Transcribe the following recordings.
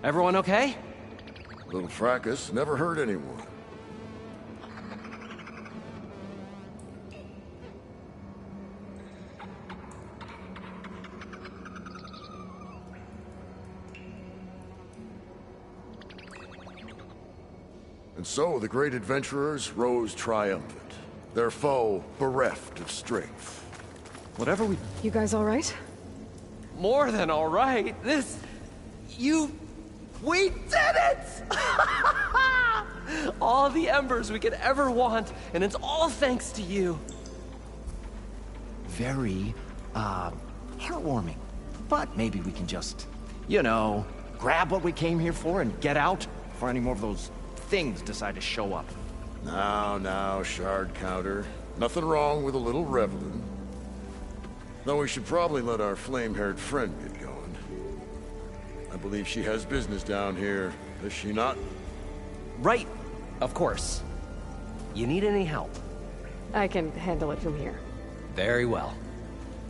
Everyone okay? A little fracas never hurt anyone. And so the great adventurers rose triumphant, their foe bereft of strength. Whatever we... You guys all right? More than all right. We did it! All the embers we could ever want, and it's all thanks to you. Very, heartwarming. But maybe we can just, you know, grab what we came here for and get out before any more of those things decide to show up. Now, Shard Counter. Nothing wrong with a little reveling. Though we should probably let our flame-haired friend get going. I believe she has business down here, does she not? Right, of course. You need any help? I can handle it from here. Very well.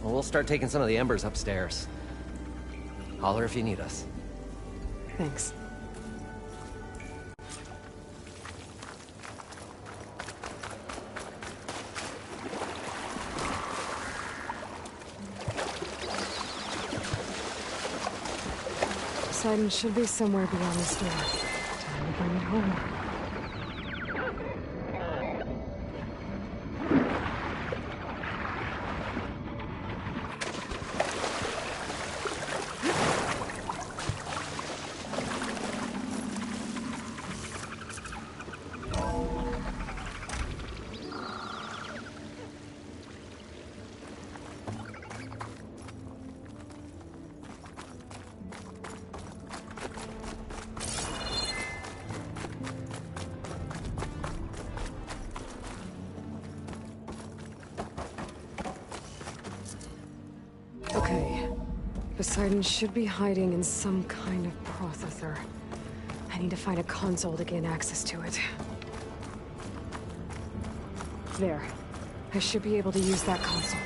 Well, we'll start taking some of the embers upstairs. Holler if you need us. Thanks. Poseidon should be somewhere beyond this door. Time to bring it home. Okay. Poseidon should be hiding in some kind of processor. I need to find a console to gain access to it. There. I should be able to use that console.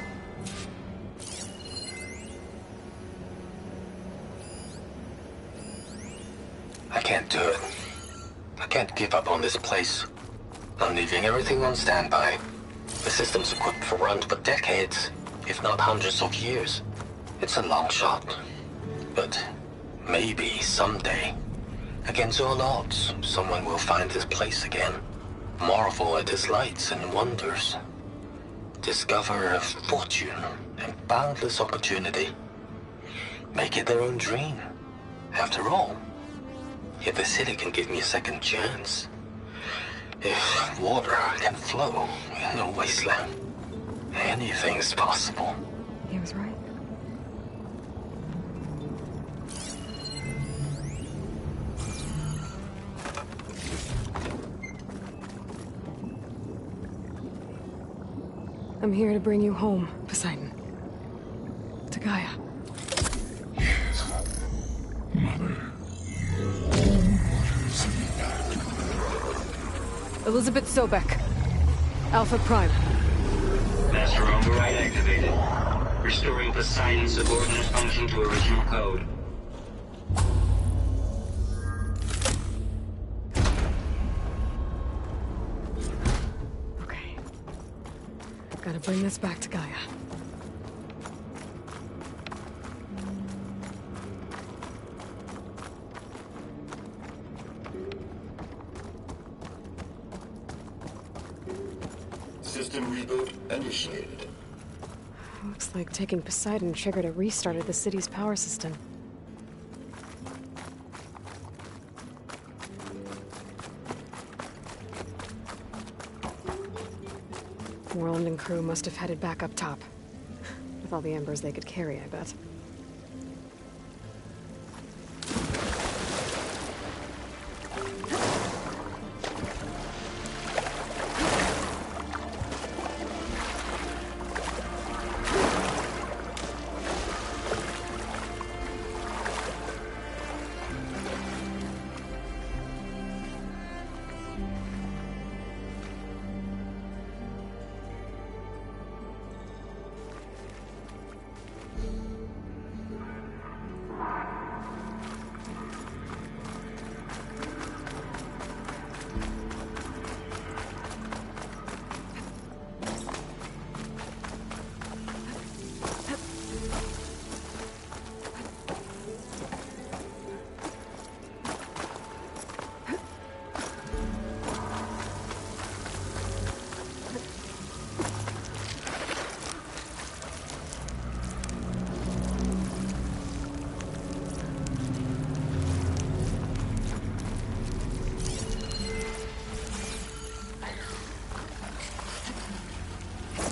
I can't do it. I can't give up on this place. I'm leaving everything on standby. The system's equipped for runs for decades, if not hundreds of years. It's a long shot. But maybe someday, against all odds, someone will find this place again. Marvel at its lights and wonders. Discover a fortune and boundless opportunity. Make it their own dream. After all, if the city can give me a second chance, if water can flow in a wasteland, anything's possible. He was right. I'm here to bring you home, Poseidon. To Gaia. Mother. Elizabeth Sobek. Alpha Prime. Master override activated. Restoring Poseidon's subordinate function to original code. Okay. Gotta bring this back to Gaia. System reboot initiated. Looks like taking Poseidon triggered a restart of the city's power system. Worland and crew must have headed back up top. With all the embers they could carry, I bet.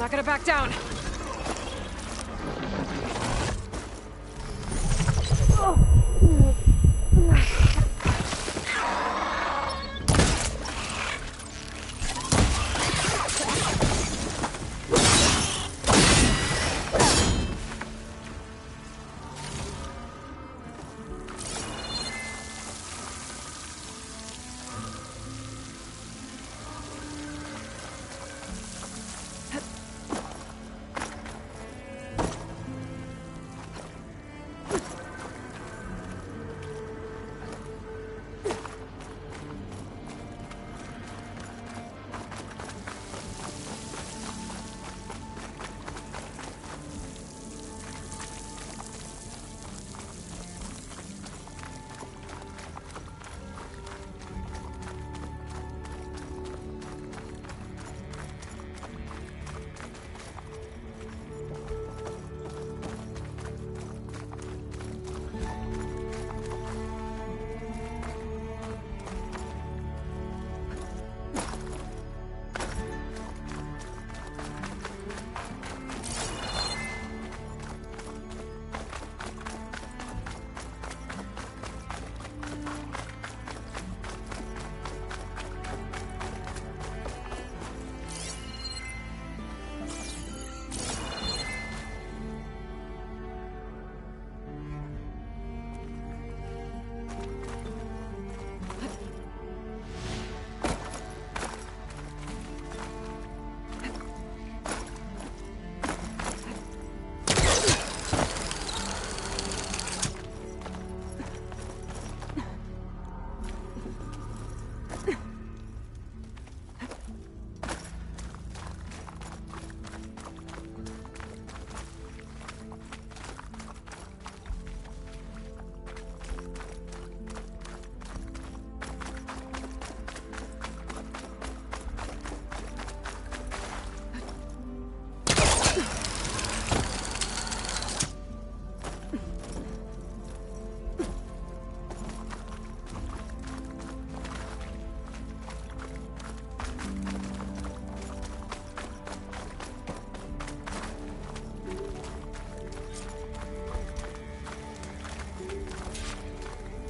Not gonna back down.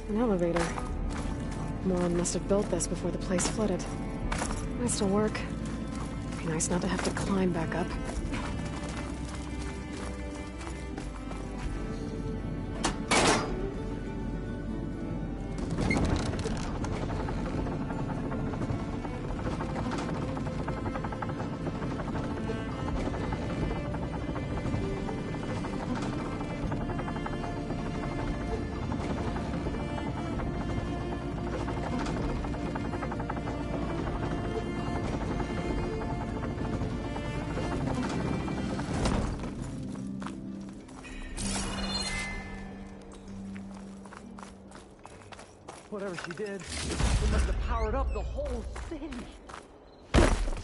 An elevator. Moron must have built this before the place flooded. Might still work. Be nice not to have to climb back up. Whatever she did, it must have powered up the whole city.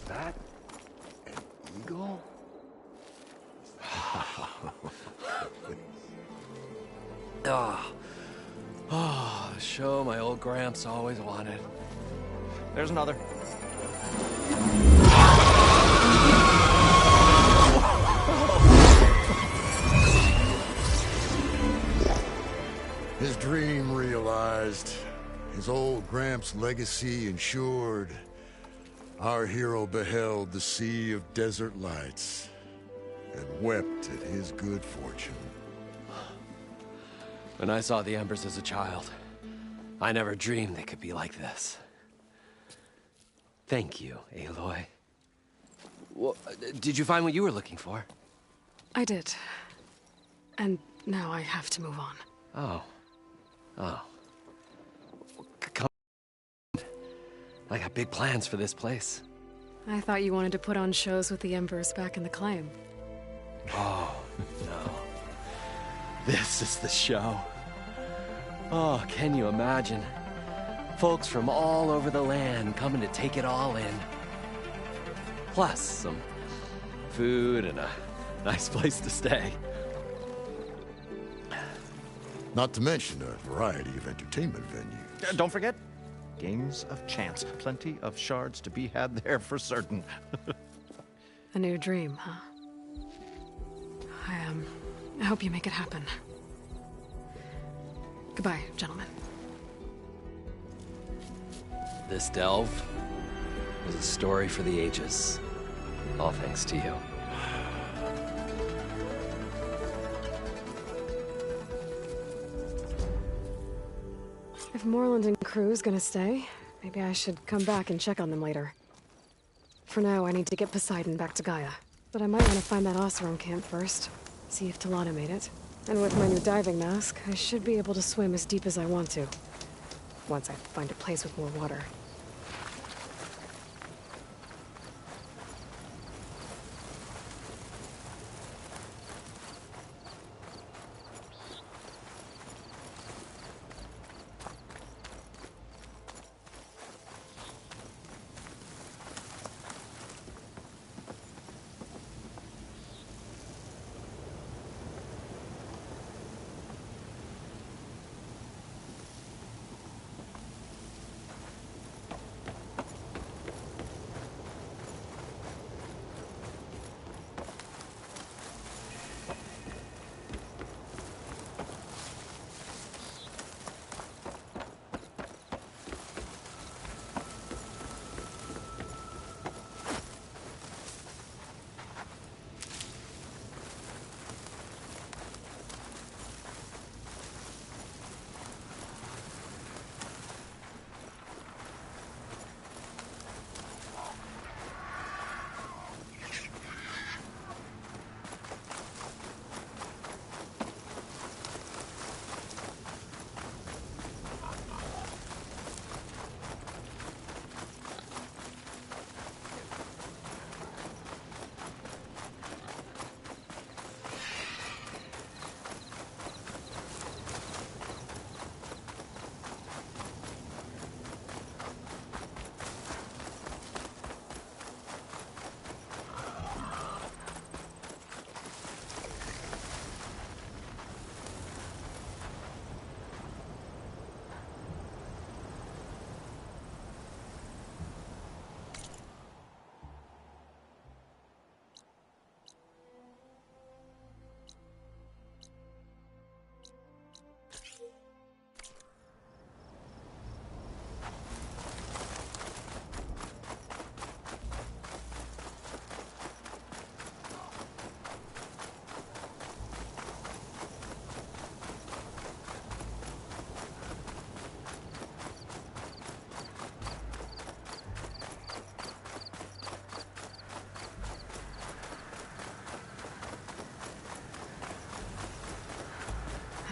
That an eagle? Oh, show my old Gramps always wanted. There's another. His dream realized. His old Gramps' legacy ensured. Our hero beheld the sea of desert lights and wept at his good fortune. When I saw the Embers as a child, I never dreamed they could be like this. Thank you, Aloy. Well, did you find what you were looking for? I did. And now I have to move on. Oh. Oh. Come. I got big plans for this place. I thought you wanted to put on shows with the Embers back in the Claim. Oh, no. This is the show. Oh, can you imagine? Folks from all over the land coming to take it all in. Plus, some food and a nice place to stay. Not to mention a variety of entertainment venues. Don't forget, games of chance. Plenty of shards to be had there for certain. A new dream, huh? I hope you make it happen. Goodbye, gentlemen. This delve was a story for the ages. All thanks to you. If Moreland and crew's gonna stay, maybe I should come back and check on them later. For now, I need to get Poseidon back to Gaia. But I might want to find that Oseram camp first. See if Talana made it. And with my new diving mask, I should be able to swim as deep as I want to. Once I find a place with more water.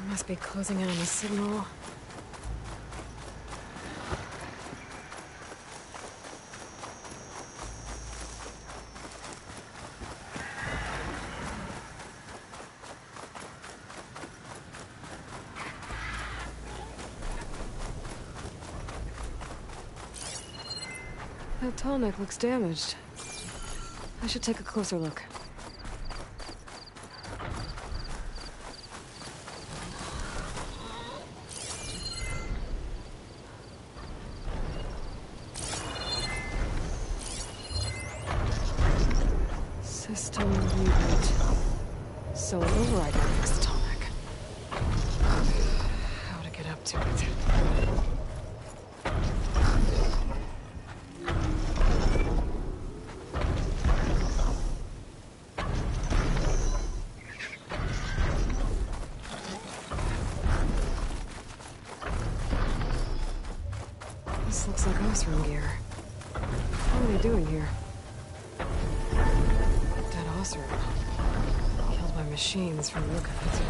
Must be closing in on the signal. That tall neck looks damaged. I should take a closer look. System reboot. So override will fix the tall neck. How to get up to it. This looks like Oseram gear. What are they doing here? Dead Oseram. Killed by machines from the look of it.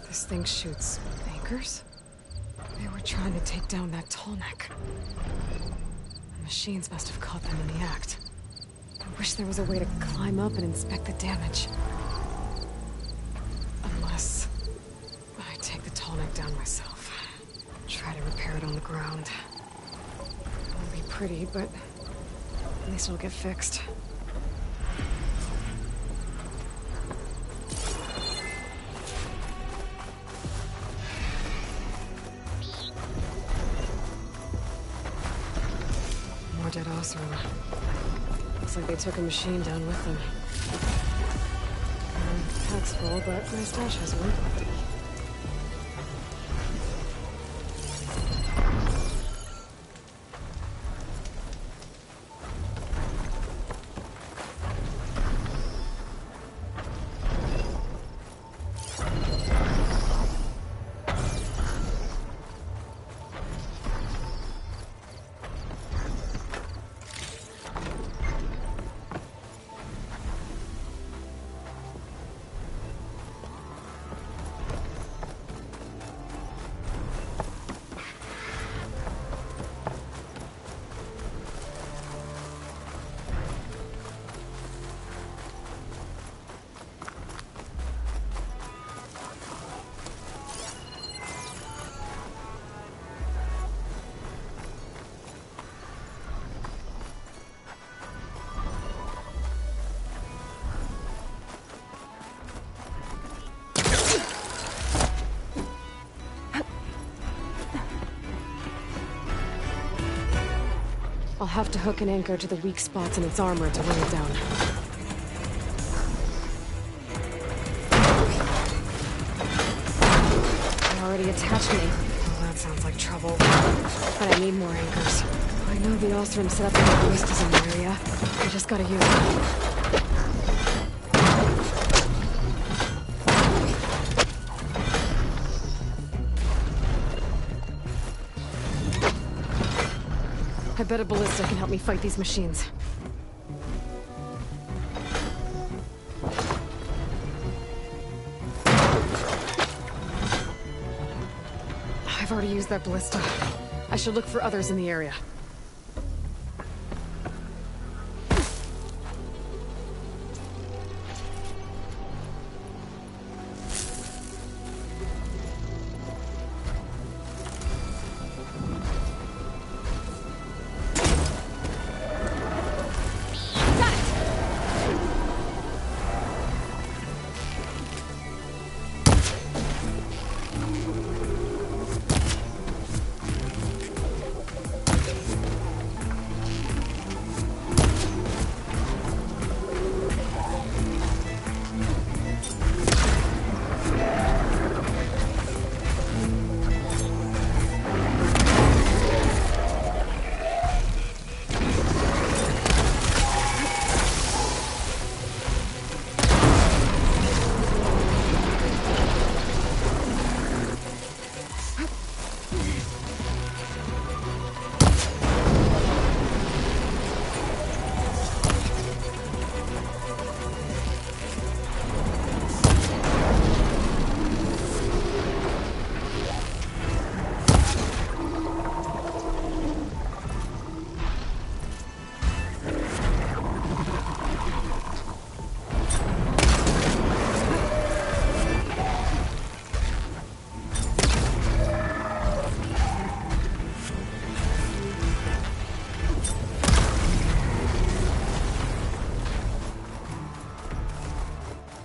This thing shoots anchors? They were trying to take down that tall neck. The machines must have caught them in the act. I wish there was a way to climb up and inspect the damage. Unless I take the tall neck down myself. Try to repair it on the ground. It won't be pretty, but at least it'll get fixed. Oseram. Looks like they took a machine down with them. Pack's full, but my stash has one. I'll have to hook an anchor to the weak spots in its armor to bring it down. They already attached me. Oh, that sounds like trouble. But I need more anchors. I know the Oseram set up the ballistas in the area. I just gotta use them. I bet a ballista can help me fight these machines. I've already used that ballista. I should look for others in the area.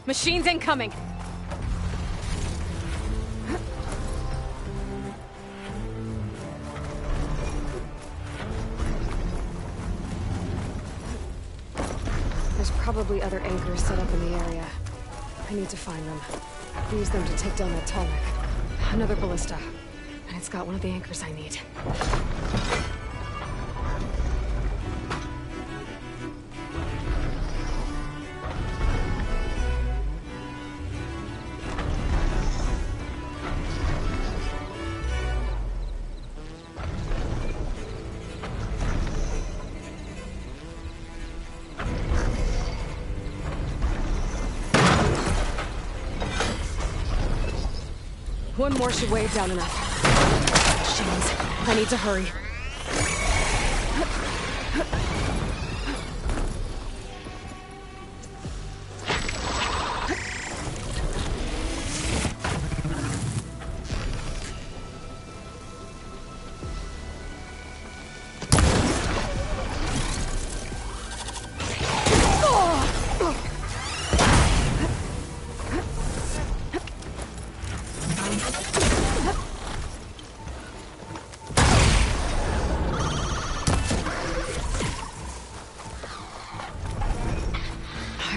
Machines incoming! There's probably other anchors set up in the area. I need to find them. Use them to take down that Tallneck. Another ballista. And it's got one of the anchors I need. One more should weigh it down enough. Machines. I need to hurry.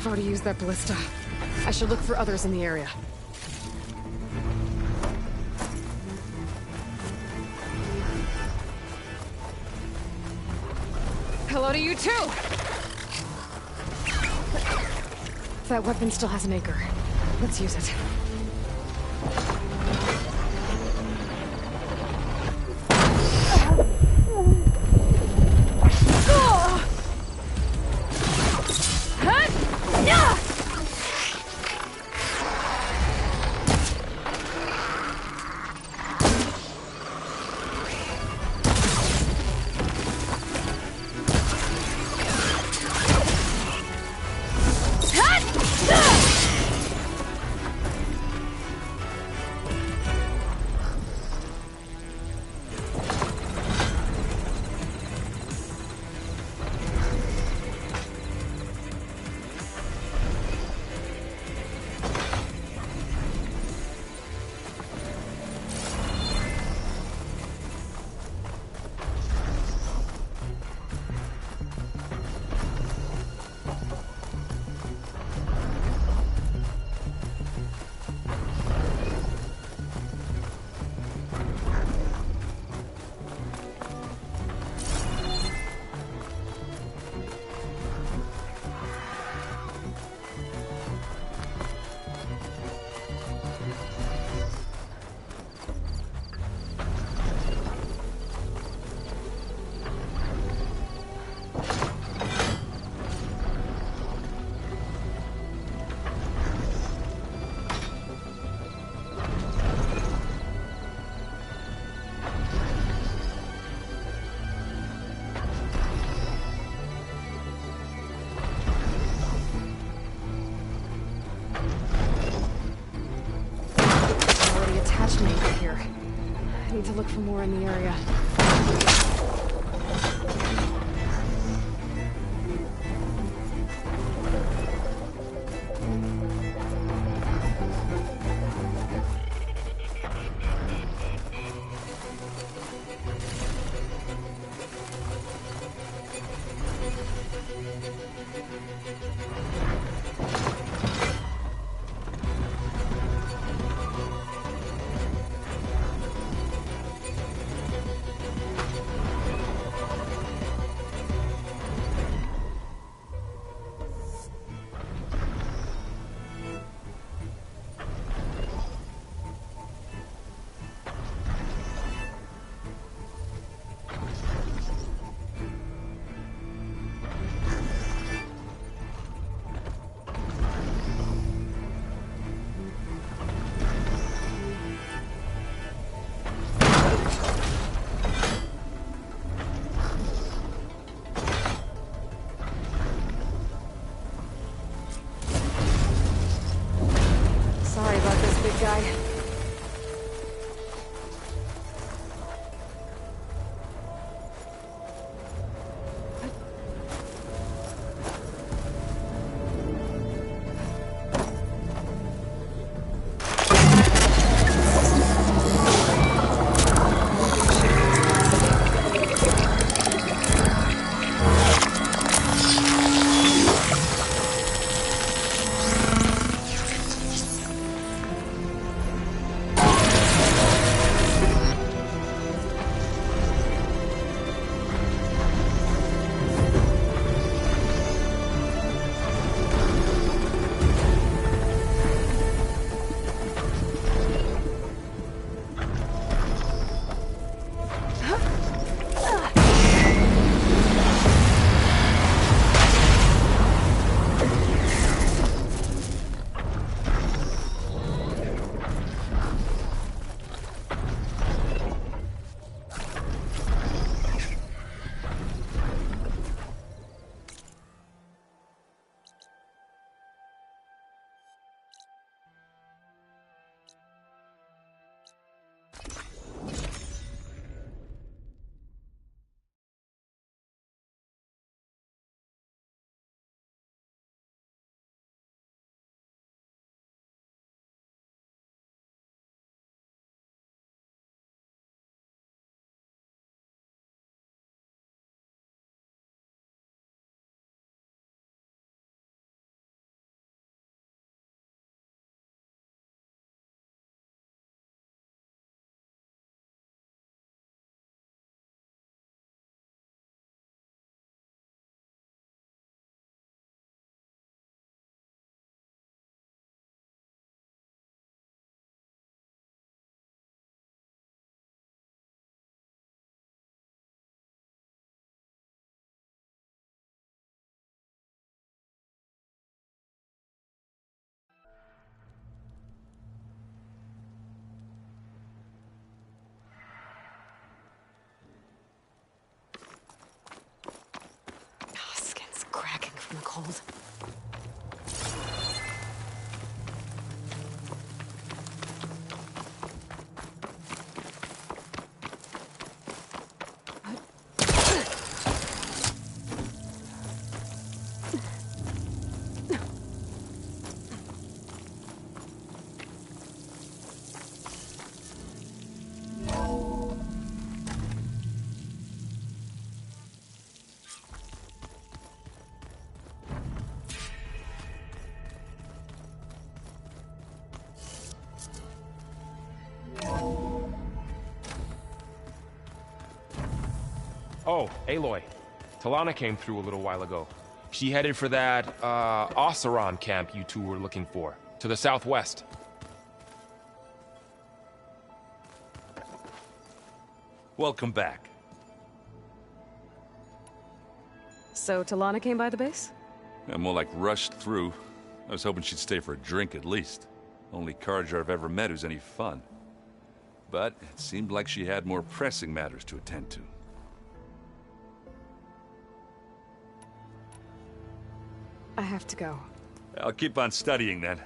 I've already used that ballista. I should look for others in the area. Hello to you too! That weapon still has an anchor. Let's use it. Need to look for more in the area. Oh, Aloy. Talana came through a little while ago. She headed for that, Oseram camp you two were looking for, to the southwest. Welcome back. So Talana came by the base? Yeah, more like rushed through. I was hoping she'd stay for a drink at least. Only Carja I've ever met who's any fun. But it seemed like she had more pressing matters to attend to. I have to go. I'll keep on studying then.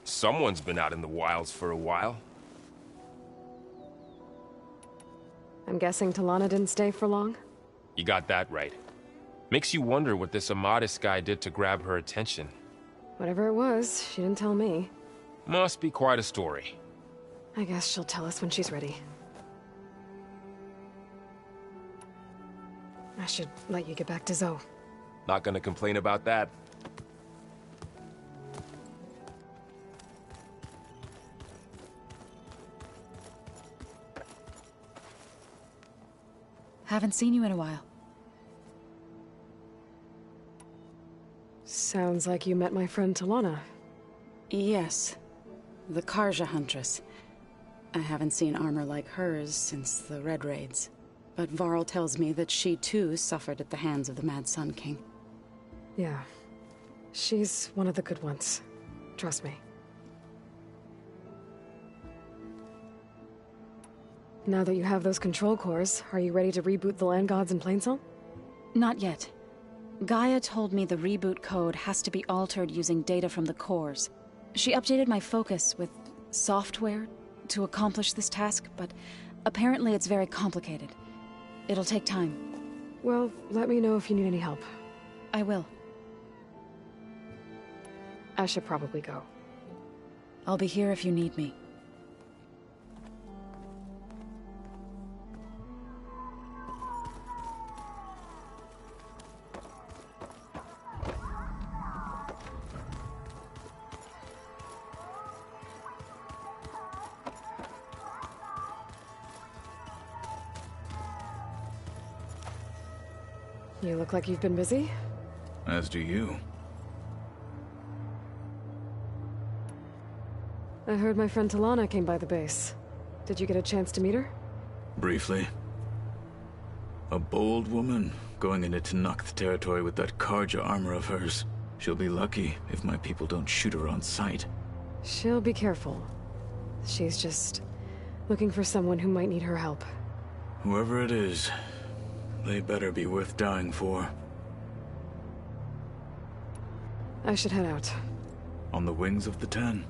Someone's been out in the wilds for a while. I'm guessing Talana didn't stay for long? You got that right. Makes you wonder what this Amadis guy did to grab her attention. Whatever it was, she didn't tell me. Must be quite a story. I guess she'll tell us when she's ready. I should let you get back to Zoe. Not gonna complain about that. Haven't seen you in a while. Sounds like you met my friend Talana. Yes. The Carja Huntress. I haven't seen armor like hers since the Red Raids. But Varl tells me that she too suffered at the hands of the Mad Sun King. Yeah. She's one of the good ones. Trust me. Now that you have those control cores, are you ready to reboot the Land Gods in Plainsong? Not yet. Gaia told me the reboot code has to be altered using data from the cores. She updated my focus with software to accomplish this task, but apparently it's very complicated. It'll take time. Well, let me know if you need any help. I will. I should probably go. I'll be here if you need me. You look like you've been busy. As do you. I heard my friend Talana came by the base. Did you get a chance to meet her? Briefly. A bold woman, going into Tenakth territory with that Carja armor of hers. She'll be lucky if my people don't shoot her on sight. She'll be careful. She's just looking for someone who might need her help. Whoever it is, they better be worth dying for. I should head out. On the wings of the Ten.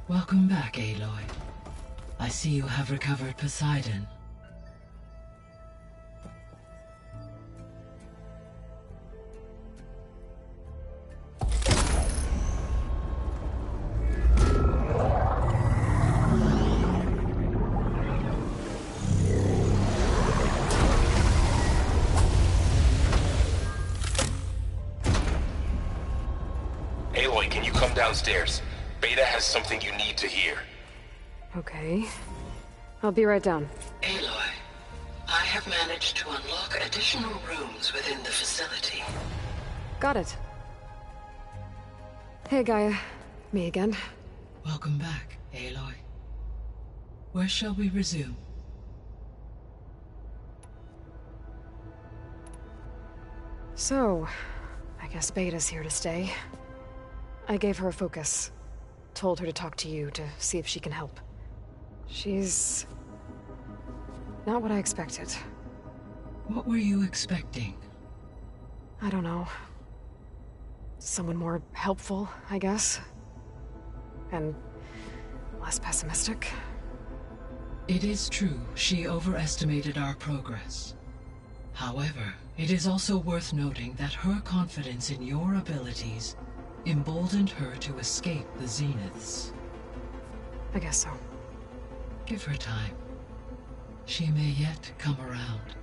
Welcome back, Aloy. I see you have recovered Poseidon. Aloy, can you come downstairs? Beta has something you need to hear. Okay. I'll be right down. Aloy, I have managed to unlock additional rooms within the facility. Got it. Hey, Gaia. Me again. Welcome back, Aloy. Where shall we resume? So, I guess Beta's here to stay. I gave her a focus. Told her to talk to you to see if she can help. She's not what I expected. What were you expecting? I don't know. Someone more helpful, I guess. And less pessimistic. It is true she overestimated our progress. However, it is also worth noting that her confidence in your abilities emboldened her to escape the Zeniths. I guess so. Give her time. She may yet come around.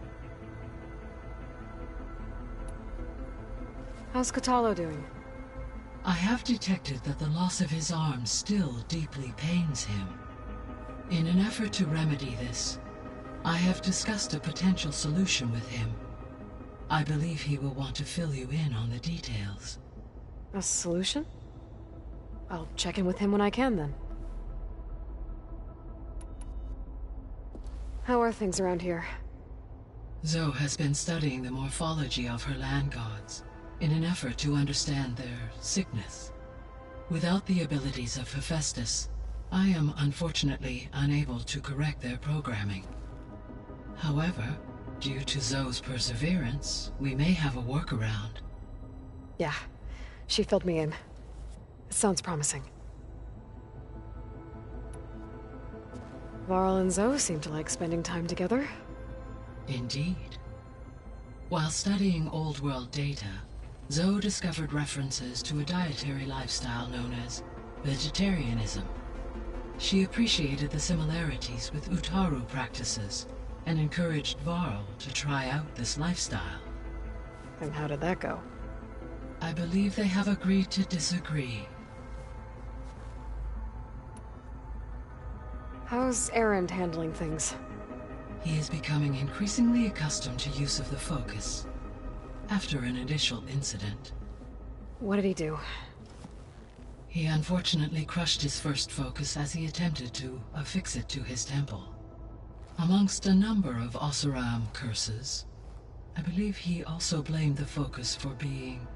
How's Kotallo doing? I have detected that the loss of his arm still deeply pains him. In an effort to remedy this, I have discussed a potential solution with him. I believe he will want to fill you in on the details. A solution? I'll check in with him when I can, then. How are things around here? Zoe has been studying the morphology of her land gods in an effort to understand their sickness. Without the abilities of Hephaestus, I am unfortunately unable to correct their programming. However, due to Zoe's perseverance, we may have a workaround. Yeah, she filled me in. It sounds promising. Varl and Zoe seem to like spending time together. Indeed. While studying Old World data, Zoe discovered references to a dietary lifestyle known as vegetarianism. She appreciated the similarities with Utaru practices and encouraged Varl to try out this lifestyle. And how did that go? I believe they have agreed to disagree. How's Erend handling things? He is becoming increasingly accustomed to use of the focus, after an initial incident. What did he do? He unfortunately crushed his first focus as he attempted to affix it to his temple. Amongst a number of Oseram curses, I believe he also blamed the focus for being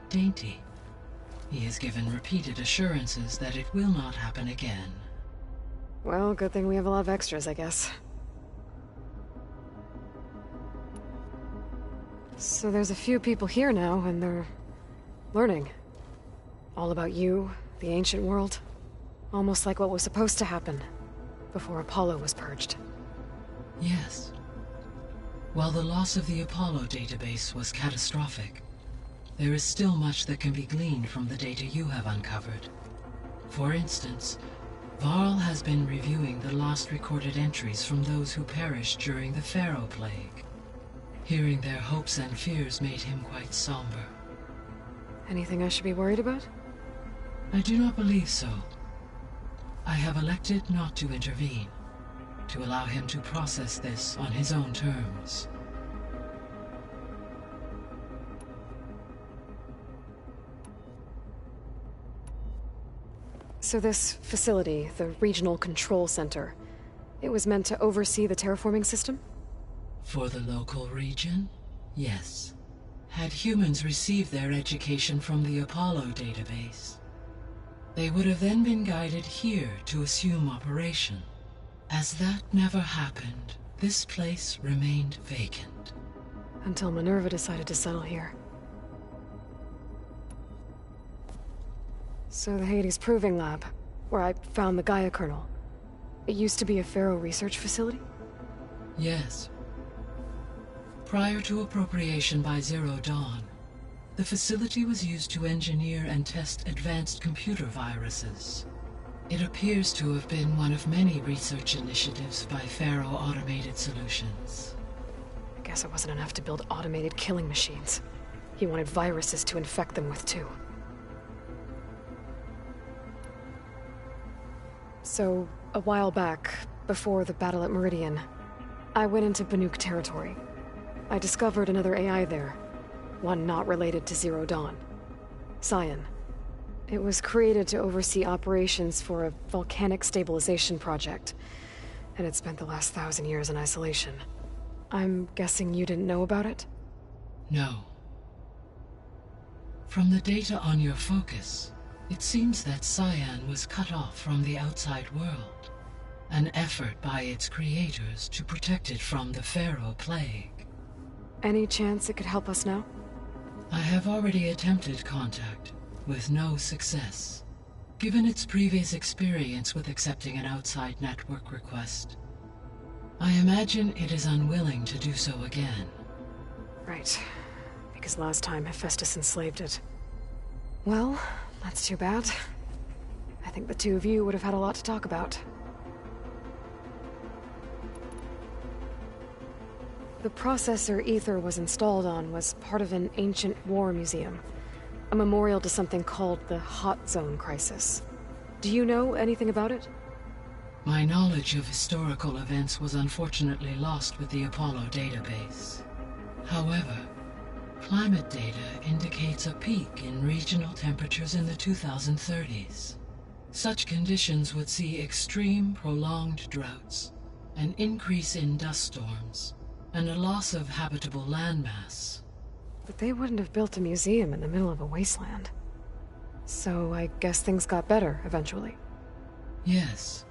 dainty. He has given repeated assurances that it will not happen again. Well, good thing we have a lot of extras, I guess. So there's a few people here now, and they're learning. All about you, the ancient world. Almost like what was supposed to happen before Apollo was purged. Yes. While the loss of the Apollo database was catastrophic, there is still much that can be gleaned from the data you have uncovered. For instance, Varl has been reviewing the last recorded entries from those who perished during the Pharaoh Plague. Hearing their hopes and fears made him quite somber. Anything I should be worried about? I do not believe so. I have elected not to intervene, to allow him to process this on his own terms. So this facility, the Regional Control Center, it was meant to oversee the terraforming system? For the local region, yes. Had humans received their education from the Apollo database, they would have then been guided here to assume operation. As that never happened, this place remained vacant. Until Minerva decided to settle here. So the Hades Proving Lab, where I found the Gaia kernel, it used to be a Pharaoh research facility? Yes. Prior to appropriation by Zero Dawn, the facility was used to engineer and test advanced computer viruses. It appears to have been one of many research initiatives by Pharaoh Automated Solutions. I guess it wasn't enough to build automated killing machines. He wanted viruses to infect them with, too. So, a while back, before the battle at Meridian, I went into Banuk territory. I discovered another AI there, one not related to Zero Dawn. Cyan. It was created to oversee operations for a volcanic stabilization project, and it spent the last 1,000 years in isolation. I'm guessing you didn't know about it? No. From the data on your focus, it seems that Cyan was cut off from the outside world, an effort by its creators to protect it from the Pharaoh Plague. Any chance it could help us now? I have already attempted contact, with no success. Given its previous experience with accepting an outside network request, I imagine it is unwilling to do so again. Right. Because last time Hephaestus enslaved it. Well, that's too bad. I think the two of you would have had a lot to talk about. The processor Ether was installed on was part of an ancient war museum. A memorial to something called the Hot Zone Crisis. Do you know anything about it? My knowledge of historical events was unfortunately lost with the Apollo database. However, climate data indicates a peak in regional temperatures in the 2030s. Such conditions would see extreme, prolonged droughts, an increase in dust storms, and a loss of habitable landmass. But they wouldn't have built a museum in the middle of a wasteland. So I guess things got better eventually. Yes.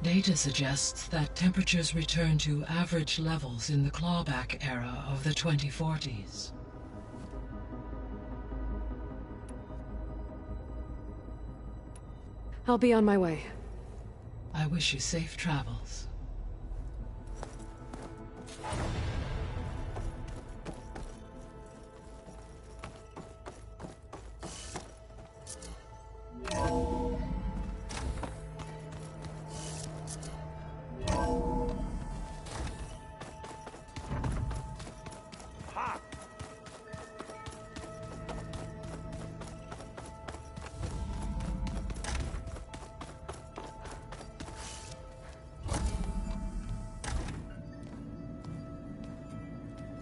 Data suggests that temperatures returned to average levels in the clawback era of the 2040s. I'll be on my way. I wish you safe travels.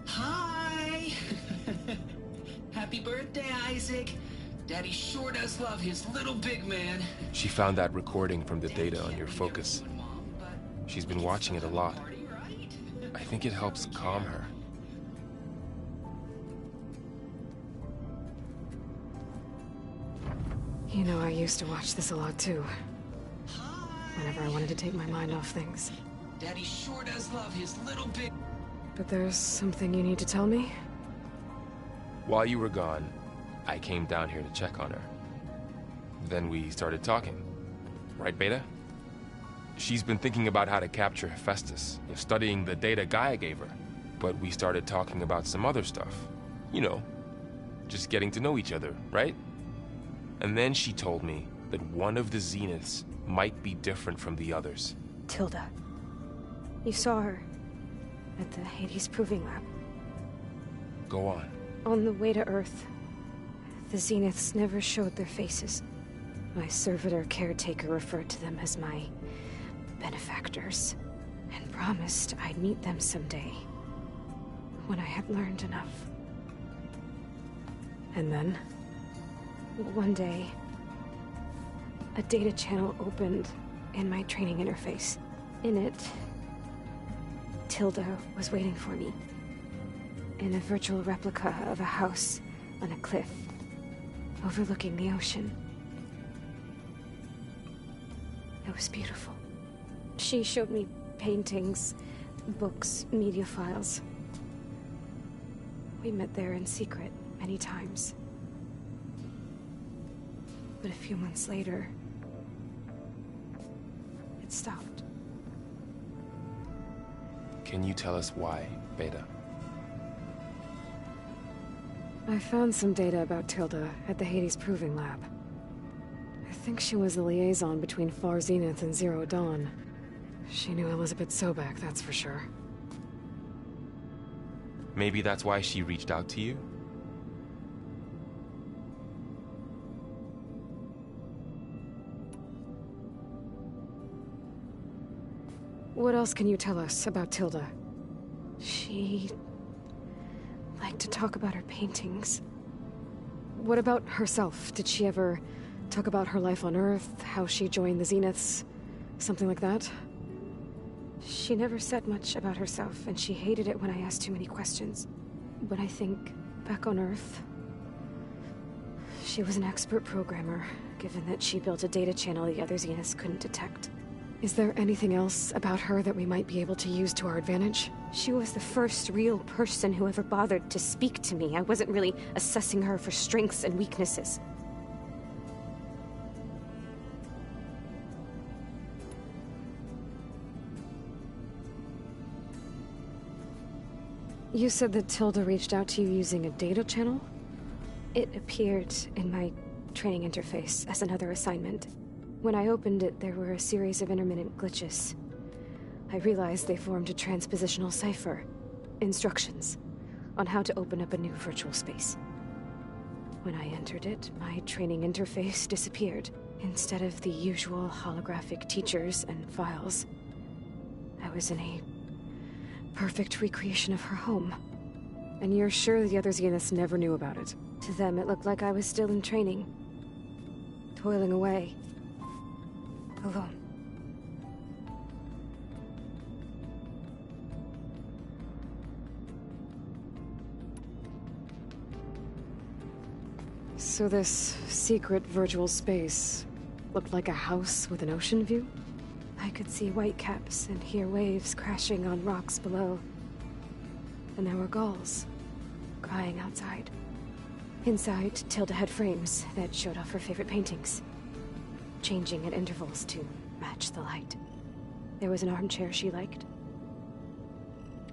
Hi! Happy birthday, Isaac. Daddy sure does love his little big man. She found that recording from the data on your focus. She's been watching it a lot. I think it helps calm her. You know, I used to watch this a lot too. Whenever I wanted to take my mind off things. Daddy sure does love his little big... But there's something you need to tell me? While you were gone, I came down here to check on her. Then we started talking. Right, Beta? She's been thinking about how to capture Hephaestus, studying the data Gaia gave her. But we started talking about some other stuff. You know, just getting to know each other, right? And then she told me that one of the Zeniths might be different from the others. Tilda. You saw her at the Hades Proving Lab. Go on. On the way to Earth, the Zeniths never showed their faces. My servitor caretaker referred to them as my benefactors, and promised I'd meet them someday, when I had learned enough. And then? One day, a data channel opened in my training interface. In it, Tilda was waiting for me. In a virtual replica of a house on a cliff, overlooking the ocean. It was beautiful. She showed me paintings, books, media files. We met there in secret many times. But a few months later, it stopped. Can you tell us why, Beta? I found some data about Tilda at the Hades Proving Lab. I think she was the liaison between Far Zenith and Zero Dawn. She knew Elizabeth Sobek, that's for sure. Maybe that's why she reached out to you? What else can you tell us about Tilda? She liked to talk about her paintings. What about herself? Did she ever talk about her life on Earth, how she joined the Zeniths, something like that? She never said much about herself, and she hated it when I asked too many questions. But I think, back on Earth, she was an expert programmer, given that she built a data channel the other Zeniths couldn't detect. Is there anything else about her that we might be able to use to our advantage? She was the first real person who ever bothered to speak to me. I wasn't really assessing her for strengths and weaknesses. You said that Tilda reached out to you using a data channel? It appeared in my training interface as another assignment. When I opened it, there were a series of intermittent glitches. I realized they formed a transpositional cipher. Instructions on how to open up a new virtual space. When I entered it, my training interface disappeared. Instead of the usual holographic teachers and files, I was in a perfect recreation of her home. And you're sure the other Zeniths never knew about it? To them, it looked like I was still in training. Toiling away. Alone. So this secret virtual space looked like a house with an ocean view? I could see whitecaps and hear waves crashing on rocks below. And there were gulls crying outside. Inside, Tilda had frames that showed off her favorite paintings, changing at intervals to match the light. There was an armchair she liked.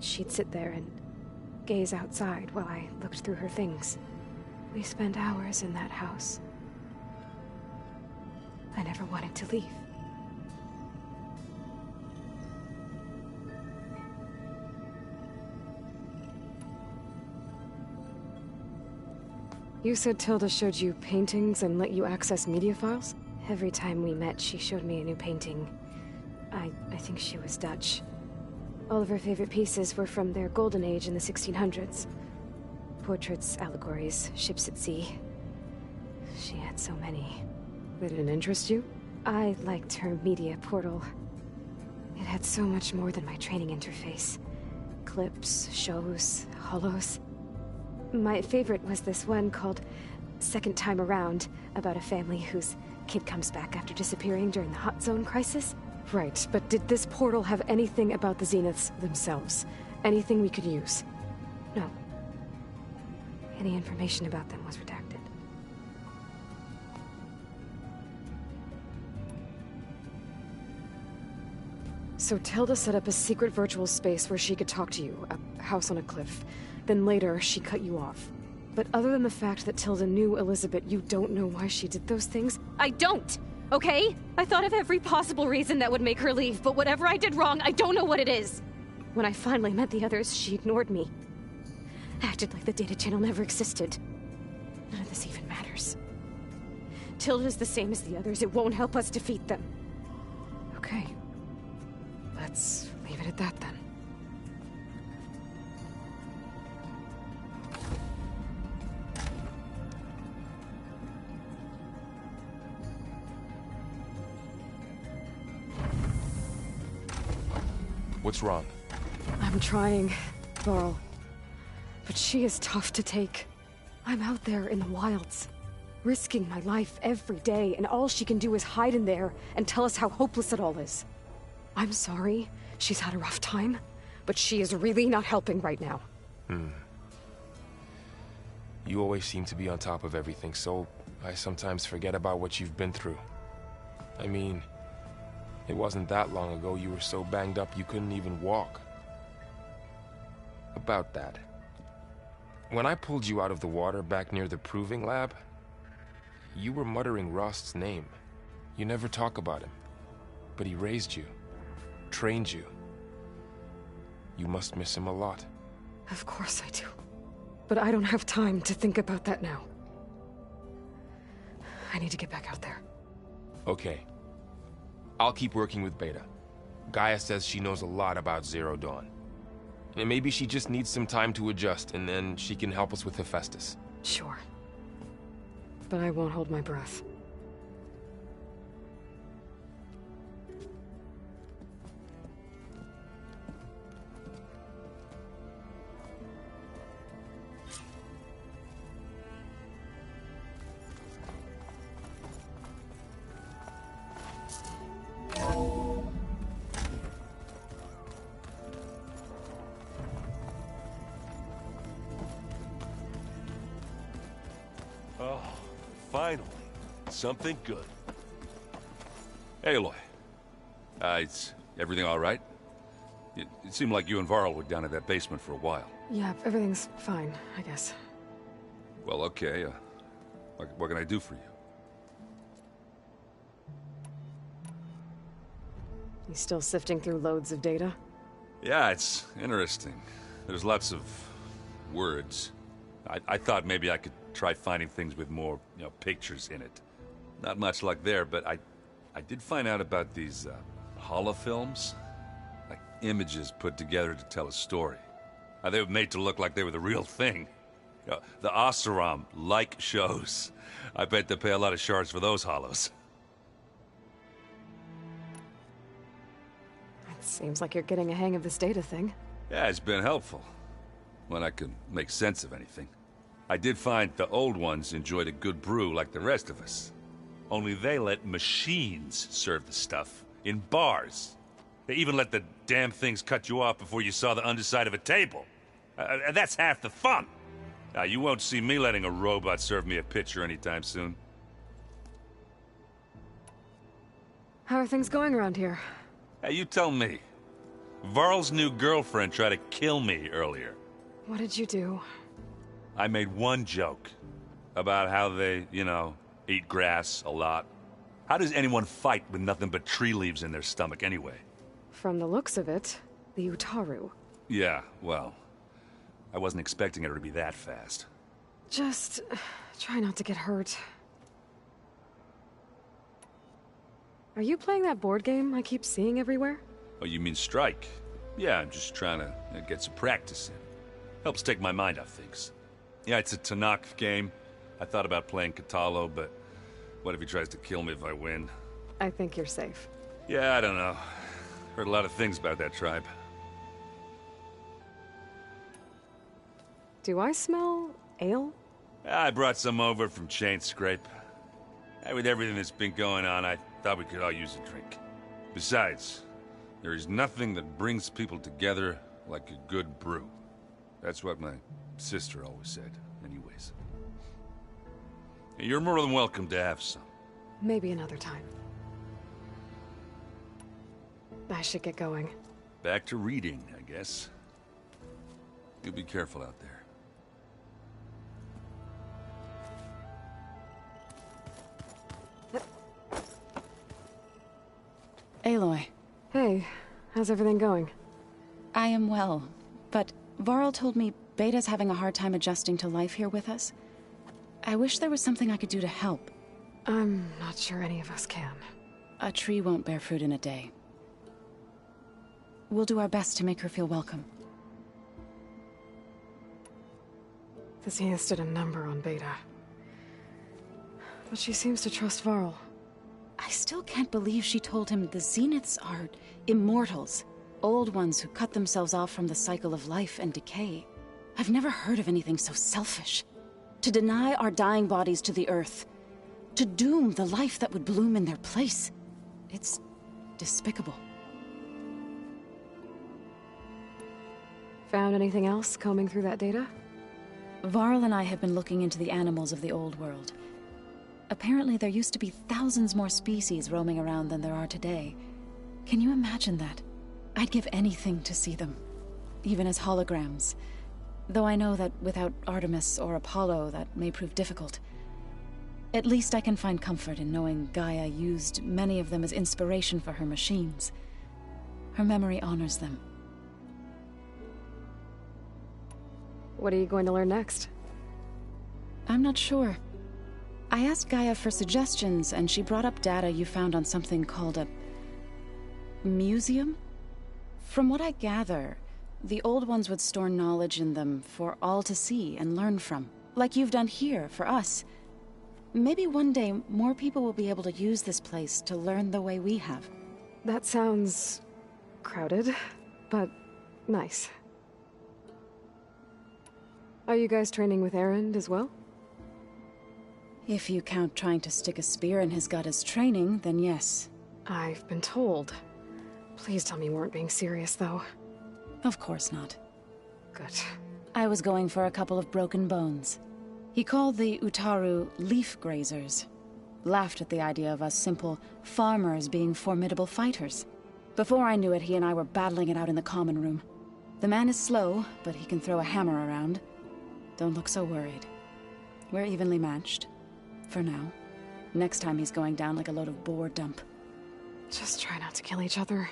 She'd sit there and gaze outside while I looked through her things. We spent hours in that house. I never wanted to leave. You said Tilda showed you paintings and let you access media files? Every time we met, she showed me a new painting. I think she was Dutch. All of her favorite pieces were from their golden age in the 1600s. Portraits, allegories, ships at sea. She had so many. They didn't interest you? I liked her media portal. It had so much more than my training interface. Clips, shows, holos. My favorite was this one called Second Time Around, about a family whose kid comes back after disappearing during the Hot Zone crisis. Right, but did this portal have anything about the Zeniths themselves? Anything we could use? No. Any information about them was redacted. So Tilda set up a secret virtual space where she could talk to you, a house on a cliff. Then later, she cut you off. But other than the fact that Tilda knew Elizabeth, you don't know why she did those things? I don't! Okay? I thought of every possible reason that would make her leave, but whatever I did wrong, I don't know what it is. When I finally met the others, she ignored me. Acted like the data channel never existed. None of this even matters. Tilda's the same as the others. It won't help us defeat them. Okay. Let's leave it at that then. What's wrong? I'm trying, Varl. But she is tough to take. I'm out there in the wilds, risking my life every day, and all she can do is hide in there and tell us how hopeless it all is. I'm sorry, she's had a rough time, but she is really not helping right now. You always seem to be on top of everything, so I sometimes forget about what you've been through. I mean, it wasn't that long ago you were so banged up you couldn't even walk. About that. When I pulled you out of the water back near the proving lab, you were muttering Rost's name. You never talk about him. But he raised you, trained you. You must miss him a lot. Of course I do. But I don't have time to think about that now. I need to get back out there. Okay. I'll keep working with Beta. Gaia says she knows a lot about Zero Dawn. And maybe she just needs some time to adjust, and then she can help us with Hephaestus. Sure. But I won't hold my breath. Oh, finally. Something good. Hey, Aloy. Is everything all right? It seemed like you and Varl were down in that basement for a while. Yeah, everything's fine, I guess. Well, okay. What can I do for you? You still sifting through loads of data? Yeah, it's interesting. There's lots of words. I thought maybe I could try finding things with more, pictures in it. Not much luck there, but I did find out about these holofilms. Like images put together to tell a story. They were made to look like they were the real thing. The Oseram like shows. I bet they pay a lot of shards for those hollows. It seems like you're getting a hang of this data thing. Yeah, it's been helpful. When I could make sense of anything. I did find the old ones enjoyed a good brew like the rest of us. Only they let machines serve the stuff in bars. They even let the damn things cut you off before you saw the underside of a table. That's half the fun. Now, you won't see me letting a robot serve me a pitcher anytime soon. How are things going around here? Hey, you tell me. Varl's new girlfriend tried to kill me earlier. What did you do? I made one joke about how they, eat grass a lot. How does anyone fight with nothing but tree leaves in their stomach anyway? From the looks of it, the Utaru. Yeah, well, I wasn't expecting her to be that fast. Just try not to get hurt. Are you playing that board game I keep seeing everywhere? Oh, you mean Strike? Yeah, I'm just trying to get some practice in. Helps take my mind off things. Yeah, it's a Tanakh game. I thought about playing Katalo, but what if he tries to kill me if I win? I think you're safe. Yeah, I don't know. Heard a lot of things about that tribe. Do I smell ale? I brought some over from Chain Scrape. With everything that's been going on, I thought we could all use a drink. Besides, there is nothing that brings people together like a good brew. That's what my sister always said, anyways. You're more than welcome to have some. Maybe another time. I should get going. Back to reading, I guess. You be careful out there. Aloy. Hey, how's everything going? I am well, but Varl told me Beta's having a hard time adjusting to life here with us. I wish there was something I could do to help. I'm not sure any of us can. A tree won't bear fruit in a day. We'll do our best to make her feel welcome. The Zeniths did a number on Beta. But she seems to trust Varl. I still can't believe she told him the Zeniths are immortals. Old ones who cut themselves off from the cycle of life and decay. I've never heard of anything so selfish. To deny our dying bodies to the earth. To doom the life that would bloom in their place. It's despicable. Found anything else combing through that data? Varl and I have been looking into the animals of the old world. Apparently there used to be thousands more species roaming around than there are today. Can you imagine that? I'd give anything to see them. Even as holograms. Though I know that without Artemis or Apollo, that may prove difficult. At least I can find comfort in knowing Gaia used many of them as inspiration for her machines. Her memory honors them. What are you going to learn next? I'm not sure. I asked Gaia for suggestions, and she brought up data you found on something called a museum? From what I gather, the old ones would store knowledge in them for all to see and learn from, like you've done here for us. Maybe one day more people will be able to use this place to learn the way we have. That sounds crowded, but nice. Are you guys training with Erend as well? If you count trying to stick a spear in his gut as training, then yes. I've been told. Please tell me you weren't being serious, though. Of course not. Good. I was going for a couple of broken bones. He called the Utaru leaf grazers. Laughed at the idea of us simple farmers being formidable fighters. Before I knew it, he and I were battling it out in the common room. The man is slow, but he can throw a hammer around. Don't look so worried. We're evenly matched. For now. Next time he's going down like a load of boar dump. Just try not to kill each other.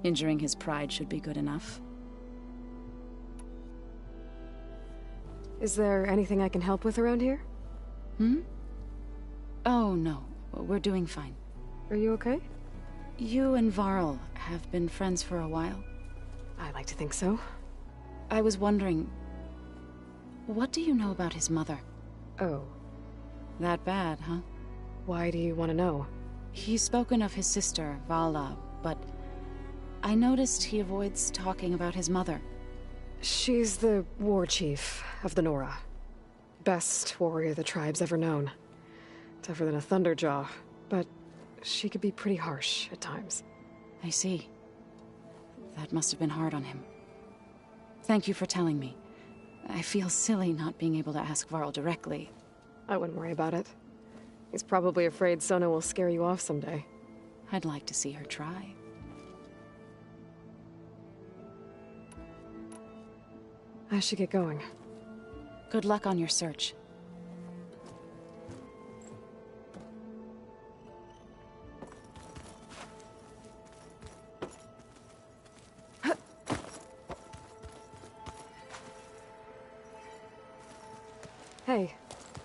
Injuring his pride should be good enough. Is there anything I can help with around here? Hmm? Oh, no. We're doing fine. Are you okay? You and Varl have been friends for a while. I like to think so. I was wondering... what do you know about his mother? Oh. That bad, huh? Why do you want to know? He's spoken of his sister, Vala, but... I noticed he avoids talking about his mother. She's the war chief of the Nora. Best warrior the tribe's ever known. Tougher than a Thunderjaw, but she could be pretty harsh at times. I see. That must have been hard on him. Thank you for telling me. I feel silly not being able to ask Varl directly. I wouldn't worry about it. He's probably afraid Sona will scare you off someday. I'd like to see her try. I should get going. Good luck on your search. Hey,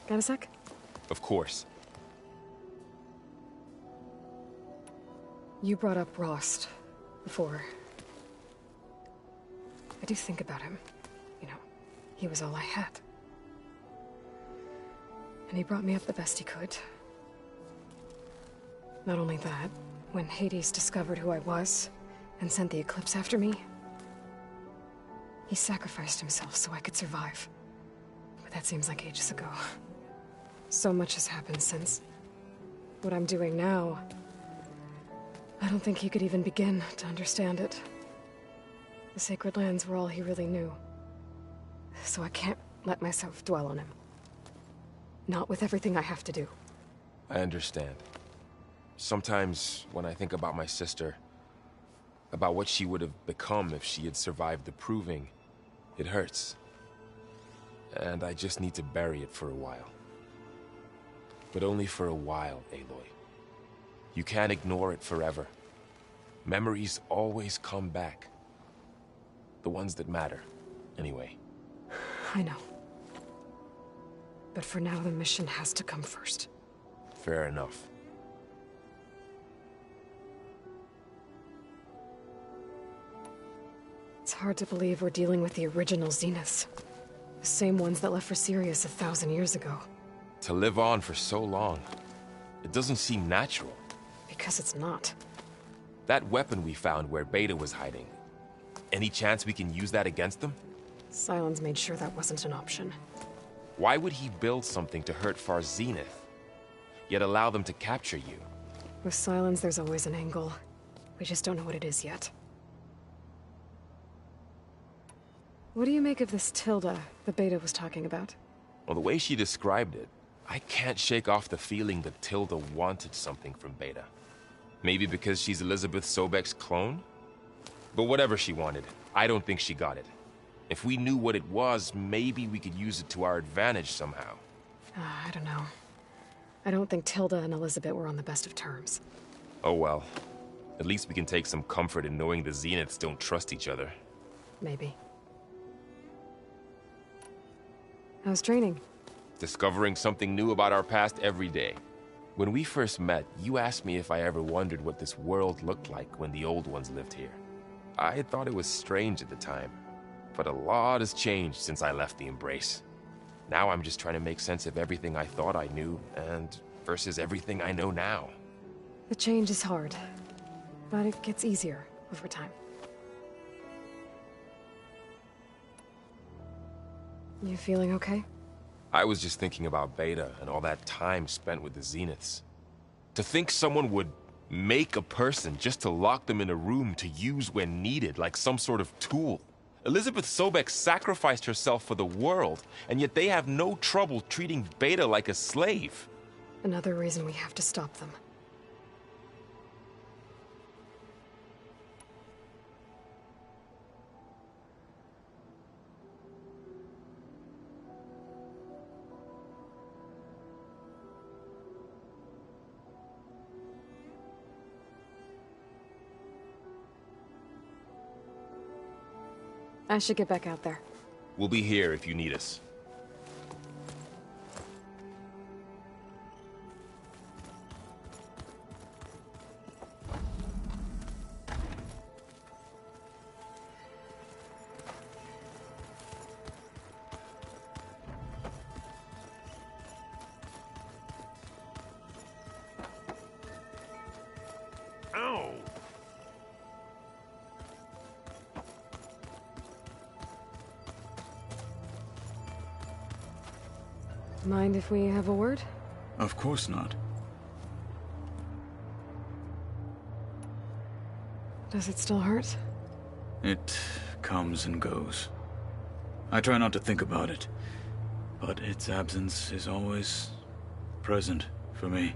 got a sec? Of course. You brought up Rost before. I do think about him. You know, he was all I had. And he brought me up the best he could. Not only that, when Hades discovered who I was and sent the Eclipse after me, he sacrificed himself so I could survive. But that seems like ages ago. So much has happened since. What I'm doing now, I don't think he could even begin to understand it. The Sacred Lands were all he really knew. So I can't let myself dwell on him. Not with everything I have to do. I understand. Sometimes, when I think about my sister, about what she would have become if she had survived the Proving, it hurts. And I just need to bury it for a while. But only for a while, Aloy. You can't ignore it forever. Memories always come back. The ones that matter, anyway. I know. But for now, the mission has to come first. Fair enough. It's hard to believe we're dealing with the original Zeniths. The same ones that left for Sirius 1,000 years ago. To live on for so long, it doesn't seem natural. Because it's not. That weapon we found where Beta was hiding, any chance we can use that against them? Sylens made sure that wasn't an option. Why would he build something to hurt Far Zenith, yet allow them to capture you? With Sylens, there's always an angle. We just don't know what it is yet. What do you make of this Tilda that Beta was talking about? Well, the way she described it, I can't shake off the feeling that Tilda wanted something from Beta. Maybe because she's Elizabeth Sobek's clone? But whatever she wanted, I don't think she got it. If we knew what it was, maybe we could use it to our advantage somehow. I don't know. I don't think Tilda and Elizabeth were on the best of terms. Oh well. At least we can take some comfort in knowing the Zeniths don't trust each other. Maybe. How's training? Discovering something new about our past every day. When we first met, you asked me if I ever wondered what this world looked like when the old ones lived here. I had thought it was strange at the time, but a lot has changed since I left the Embrace. Now I'm just trying to make sense of everything I thought I knew, and versus everything I know now. The change is hard, but it gets easier over time. You feeling okay? I was just thinking about Beta and all that time spent with the Zeniths. To think someone would make a person just to lock them in a room to use when needed, like some sort of tool. Elizabeth Sobek sacrificed herself for the world, and yet they have no trouble treating Beta like a slave. Another reason we have to stop them. I should get back out there. We'll be here if you need us. Mind if we have a word? Of course not. Does it still hurt? It comes and goes. I try not to think about it, but its absence is always present for me.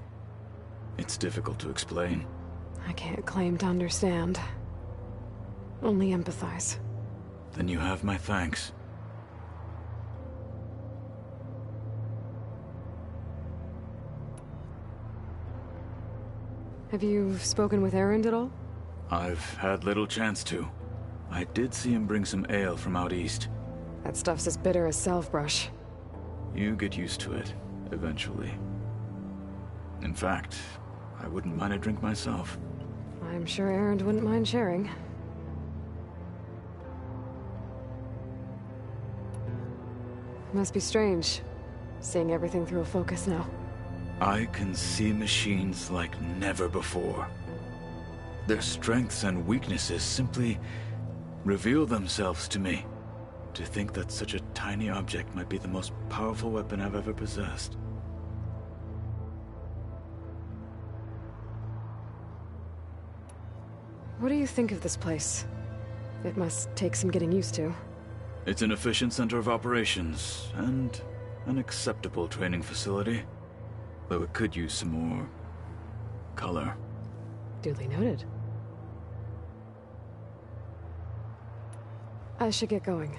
It's difficult to explain. I can't claim to understand. Only empathize. Then you have my thanks. Have you spoken with Erend at all? I've had little chance to. I did see him bring some ale from out east. That stuff's as bitter as salve-brush. You get used to it, eventually. In fact, I wouldn't mind a drink myself. I'm sure Erend wouldn't mind sharing. Must be strange, seeing everything through a focus now. I can see machines like never before. Their strengths and weaknesses simply reveal themselves to me. To think that such a tiny object might be the most powerful weapon I've ever possessed. What do you think of this place? It must take some getting used to. It's an efficient center of operations, and an acceptable training facility. Though it could use some more color. Duly noted. I should get going.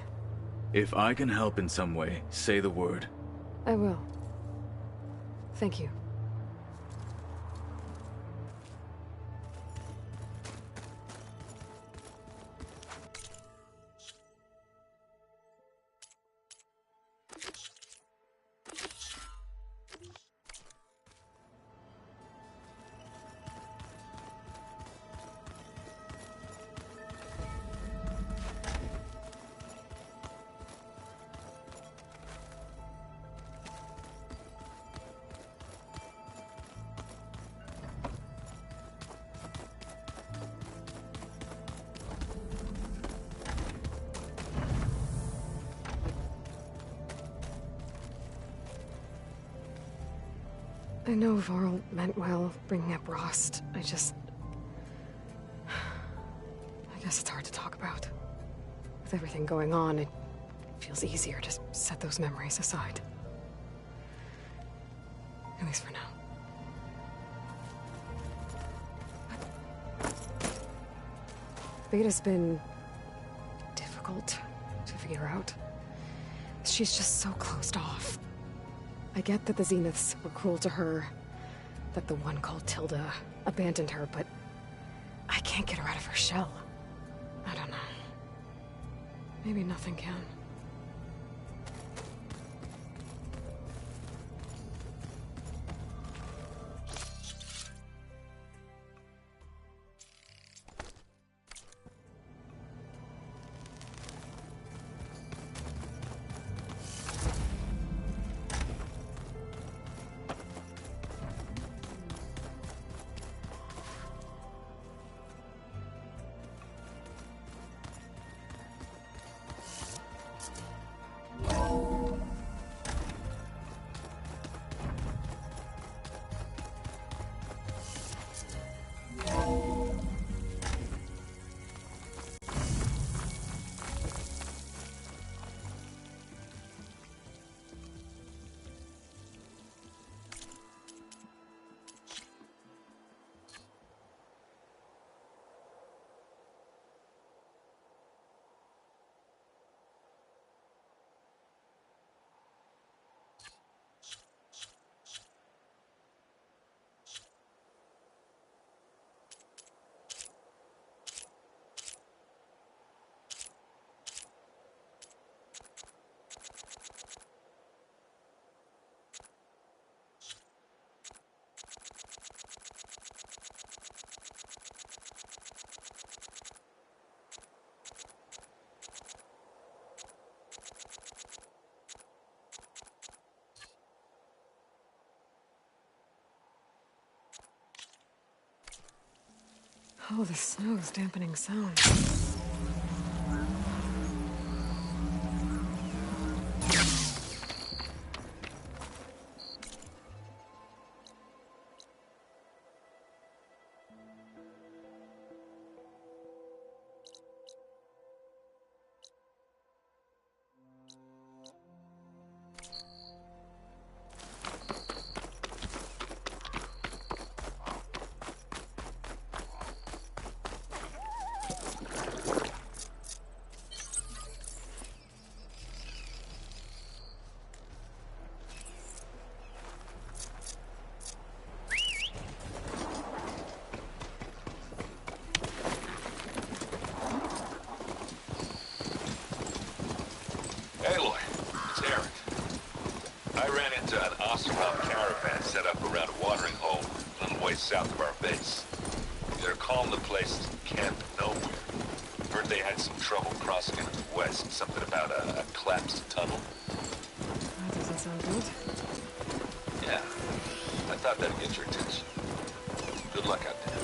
If I can help in some way, say the word. I will. Thank you. I know Varl meant well, bringing up Rost. I guess it's hard to talk about. With everything going on, it feels easier to set those memories aside. At least for now. Beta's been difficult to figure out. She's just so closed off. I get that the Zeniths were cruel to her, that the one called Tilda abandoned her, but I can't get her out of her shell. I don't know. Maybe nothing can. Oh, the snow's dampening sound. Aloy, it's Eric. I ran into an Oseram caravan set up around a watering hole a little way south of our base. They're calling the place Camp Nowhere. Heard they had some trouble crossing into the west. Something about a collapsed tunnel. That doesn't sound good. Yeah, I thought that'd get your attention. Good luck out there.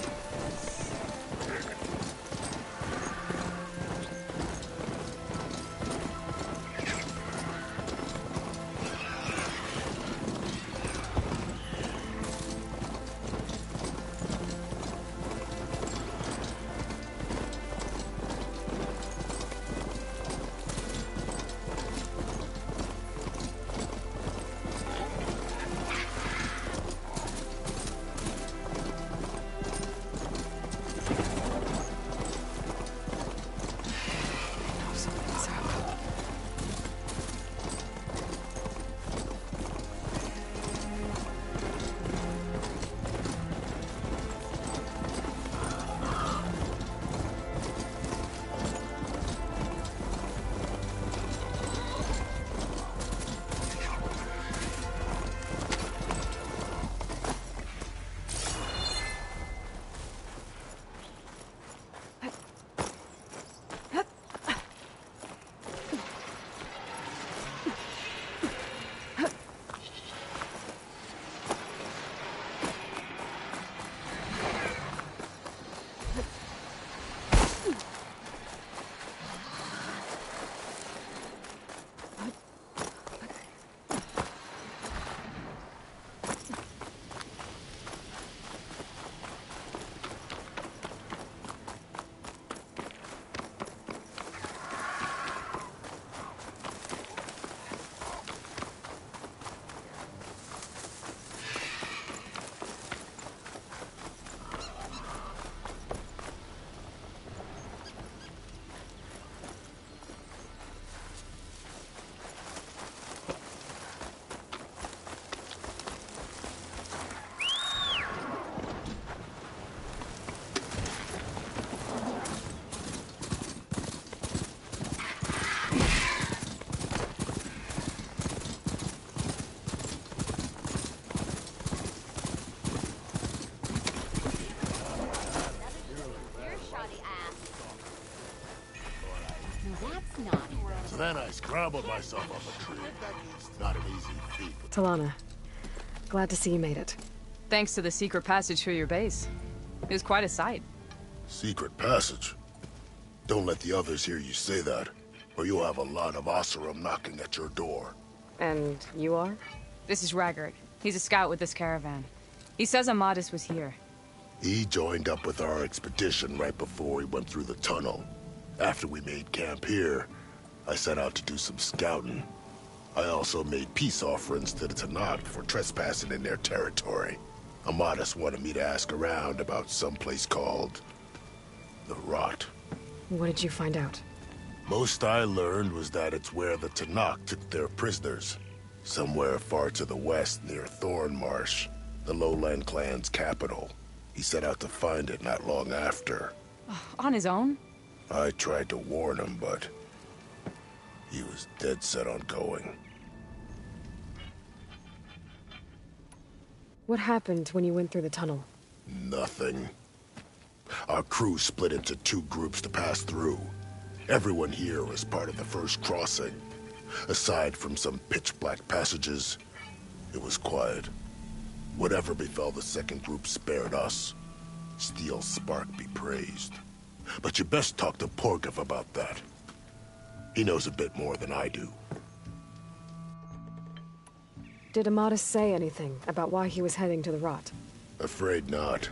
Then I scrambled myself up a tree. Not an easy feat. Talana, glad to see you made it. Thanks to the secret passage through your base. It was quite a sight. Secret passage? Don't let the others hear you say that, or you'll have a lot of Oseram knocking at your door. And you are? This is Raggard. He's a scout with this caravan. He says Amadis was here. He joined up with our expedition right before he went through the tunnel. After we made camp here, I set out to do some scouting. I also made peace offerings to the Tenakth for trespassing in their territory. Amadis wanted me to ask around about some place called the Rot. What did you find out? Most I learned was that it's where the Tenakth took their prisoners. Somewhere far to the west near Thornmarsh, the Lowland clan's capital. He set out to find it not long after. On his own? I tried to warn him, but he was dead set on going. What happened when you went through the tunnel? Nothing. Our crew split into two groups to pass through. Everyone here was part of the first crossing. Aside from some pitch-black passages, it was quiet. Whatever befell the second group spared us. Steel Spark be praised. But you best talk to Porgov about that. He knows a bit more than I do. Did Amadis say anything about why he was heading to the Rot? Afraid not.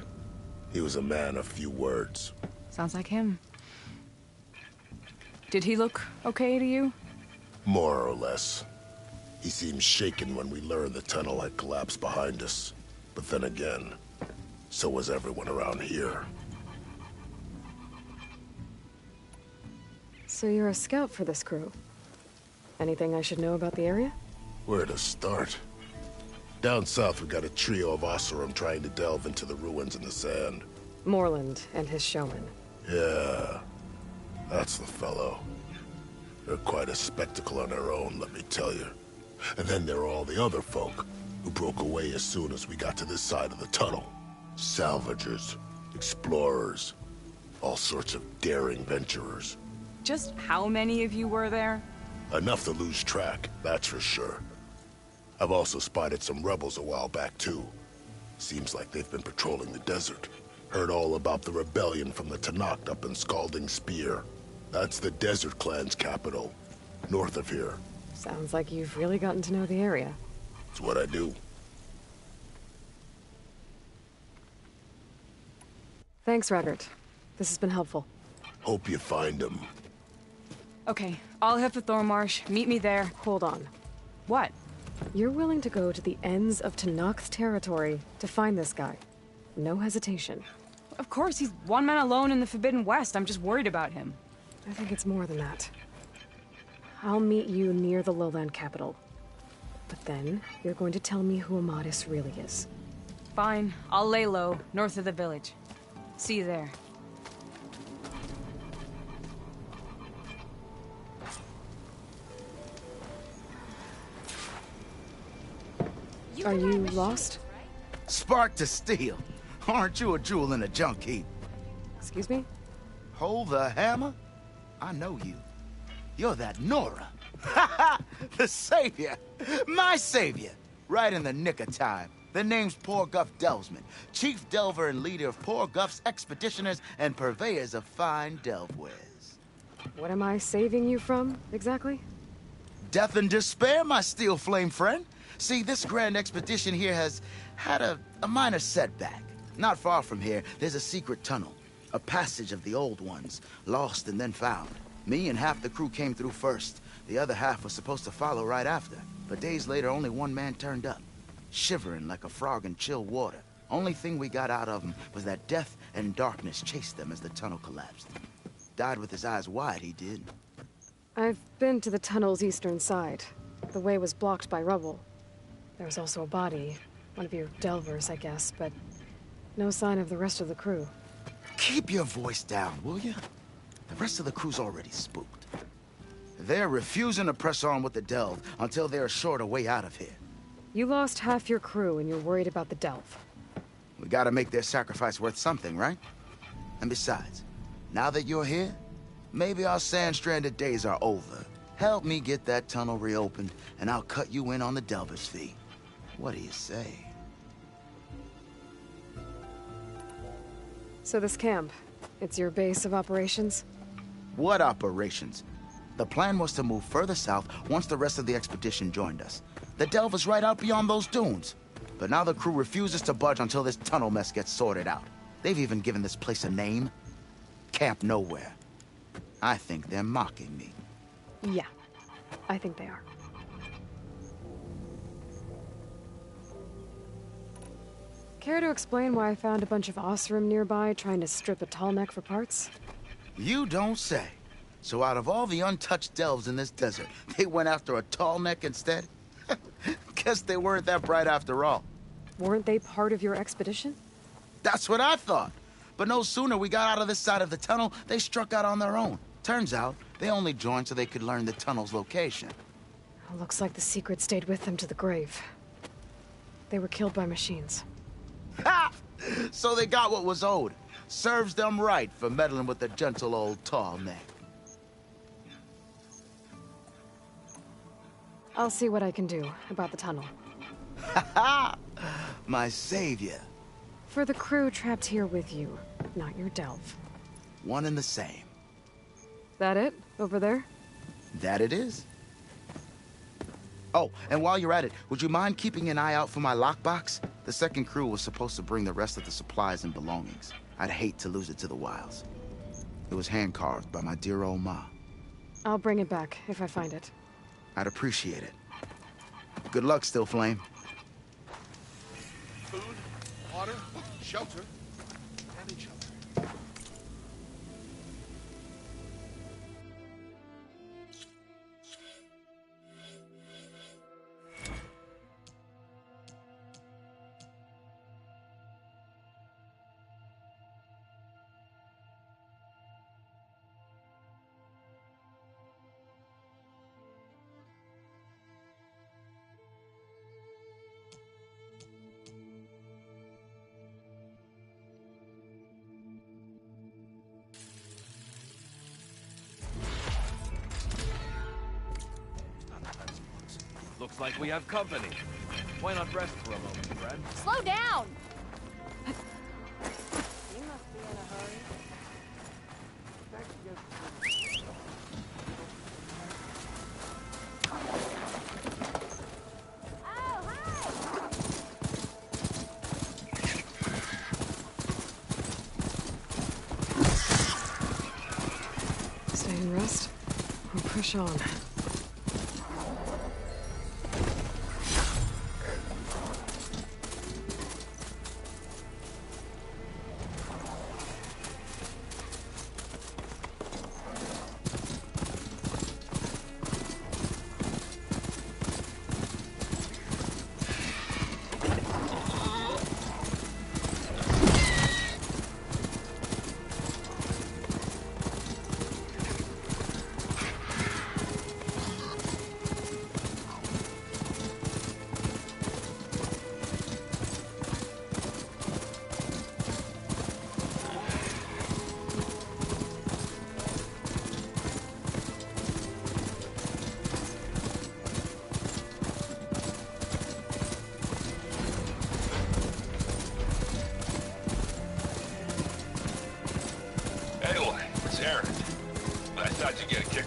He was a man of few words. Sounds like him. Did he look okay to you? More or less. He seemed shaken when we learned the tunnel had collapsed behind us. But then again, so was everyone around here. So you're a scout for this crew. Anything I should know about the area? Where to start? Down south, we got a trio of Oseram trying to delve into the ruins in the sand. Morland and his showman. Yeah, that's the fellow. They're quite a spectacle on their own, let me tell you. And then there are all the other folk, who broke away as soon as we got to this side of the tunnel. Salvagers, explorers, all sorts of daring venturers. Just how many of you were there? Enough to lose track, that's for sure. I've also spotted some rebels a while back, too. Seems like they've been patrolling the desert. Heard all about the rebellion from the Tenakth up in Scalding Spear. That's the Desert Clan's capital, north of here. Sounds like you've really gotten to know the area. It's what I do. Thanks, Raggart. This has been helpful. Hope you find him. Okay, I'll head for Thormarsh. Meet me there. Hold on. What? You're willing to go to the ends of Tenakth territory to find this guy. No hesitation. Of course, he's one man alone in the Forbidden West. I'm just worried about him. I think it's more than that. I'll meet you near the lowland capital. But then, you're going to tell me who Amadis really is. Fine. I'll lay low, north of the village. See you there. Are you lost? Spark to steel. Aren't you a jewel in a junk heap? Excuse me? Hold the hammer? I know you. You're that Nora. The savior. My savior. Right in the nick of time. The name's Porguff Delvesman, chief delver and leader of Porguff's expeditioners and purveyors of fine delvewares. What am I saving you from, exactly? Death and despair, my steel flame friend. See, this grand expedition here has had a minor setback. Not far from here, there's a secret tunnel. A passage of the old ones, lost and then found. Me and half the crew came through first. The other half was supposed to follow right after. But days later, only one man turned up. Shivering like a frog in chill water. Only thing we got out of him was that death and darkness chased them as the tunnel collapsed. Died with his eyes wide, he did. I've been to the tunnel's eastern side. The way was blocked by rubble. There was also a body. One of your delvers, I guess, but no sign of the rest of the crew. Keep your voice down, will you? The rest of the crew's already spooked. They're refusing to press on with the delve until they're assured a way out of here. You lost half your crew and you're worried about the delve. We gotta make their sacrifice worth something, right? And besides, now that you're here, maybe our sand-stranded days are over. Help me get that tunnel reopened, and I'll cut you in on the delver's fee. What do you say? So this camp, it's your base of operations? What operations? The plan was to move further south once the rest of the expedition joined us. The delve is right out beyond those dunes. But now the crew refuses to budge until this tunnel mess gets sorted out. They've even given this place a name. Camp Nowhere. I think they're mocking me. Yeah, I think they are. Care to explain why I found a bunch of Oseram nearby trying to strip a tall neck for parts? You don't say. So out of all the untouched delves in this desert, they went after a tall neck instead? Guess they weren't that bright after all. Weren't they part of your expedition? That's what I thought. But no sooner we got out of this side of the tunnel, they struck out on their own. Turns out, they only joined so they could learn the tunnel's location. Looks like the secret stayed with them to the grave. They were killed by machines. Ha! So they got what was owed. Serves them right for meddling with the gentle old tall neck. I'll see what I can do about the tunnel. Ha ha! My savior. for the crew trapped here with you, not your delve. One and the same. That it? Over there? That it is. Oh, and while you're at it, would you mind keeping an eye out for my lockbox? The second crew was supposed to bring the rest of the supplies and belongings. I'd hate to lose it to the wilds. It was hand-carved by my dear old ma. I'll bring it back if I find it. I'd appreciate it. Good luck, Still Flame. Food, water, shelter, and each other. Looks like we have company. Why not rest for a moment, friend? Slow down! You must be in a hurry. Stay and rest, or push on.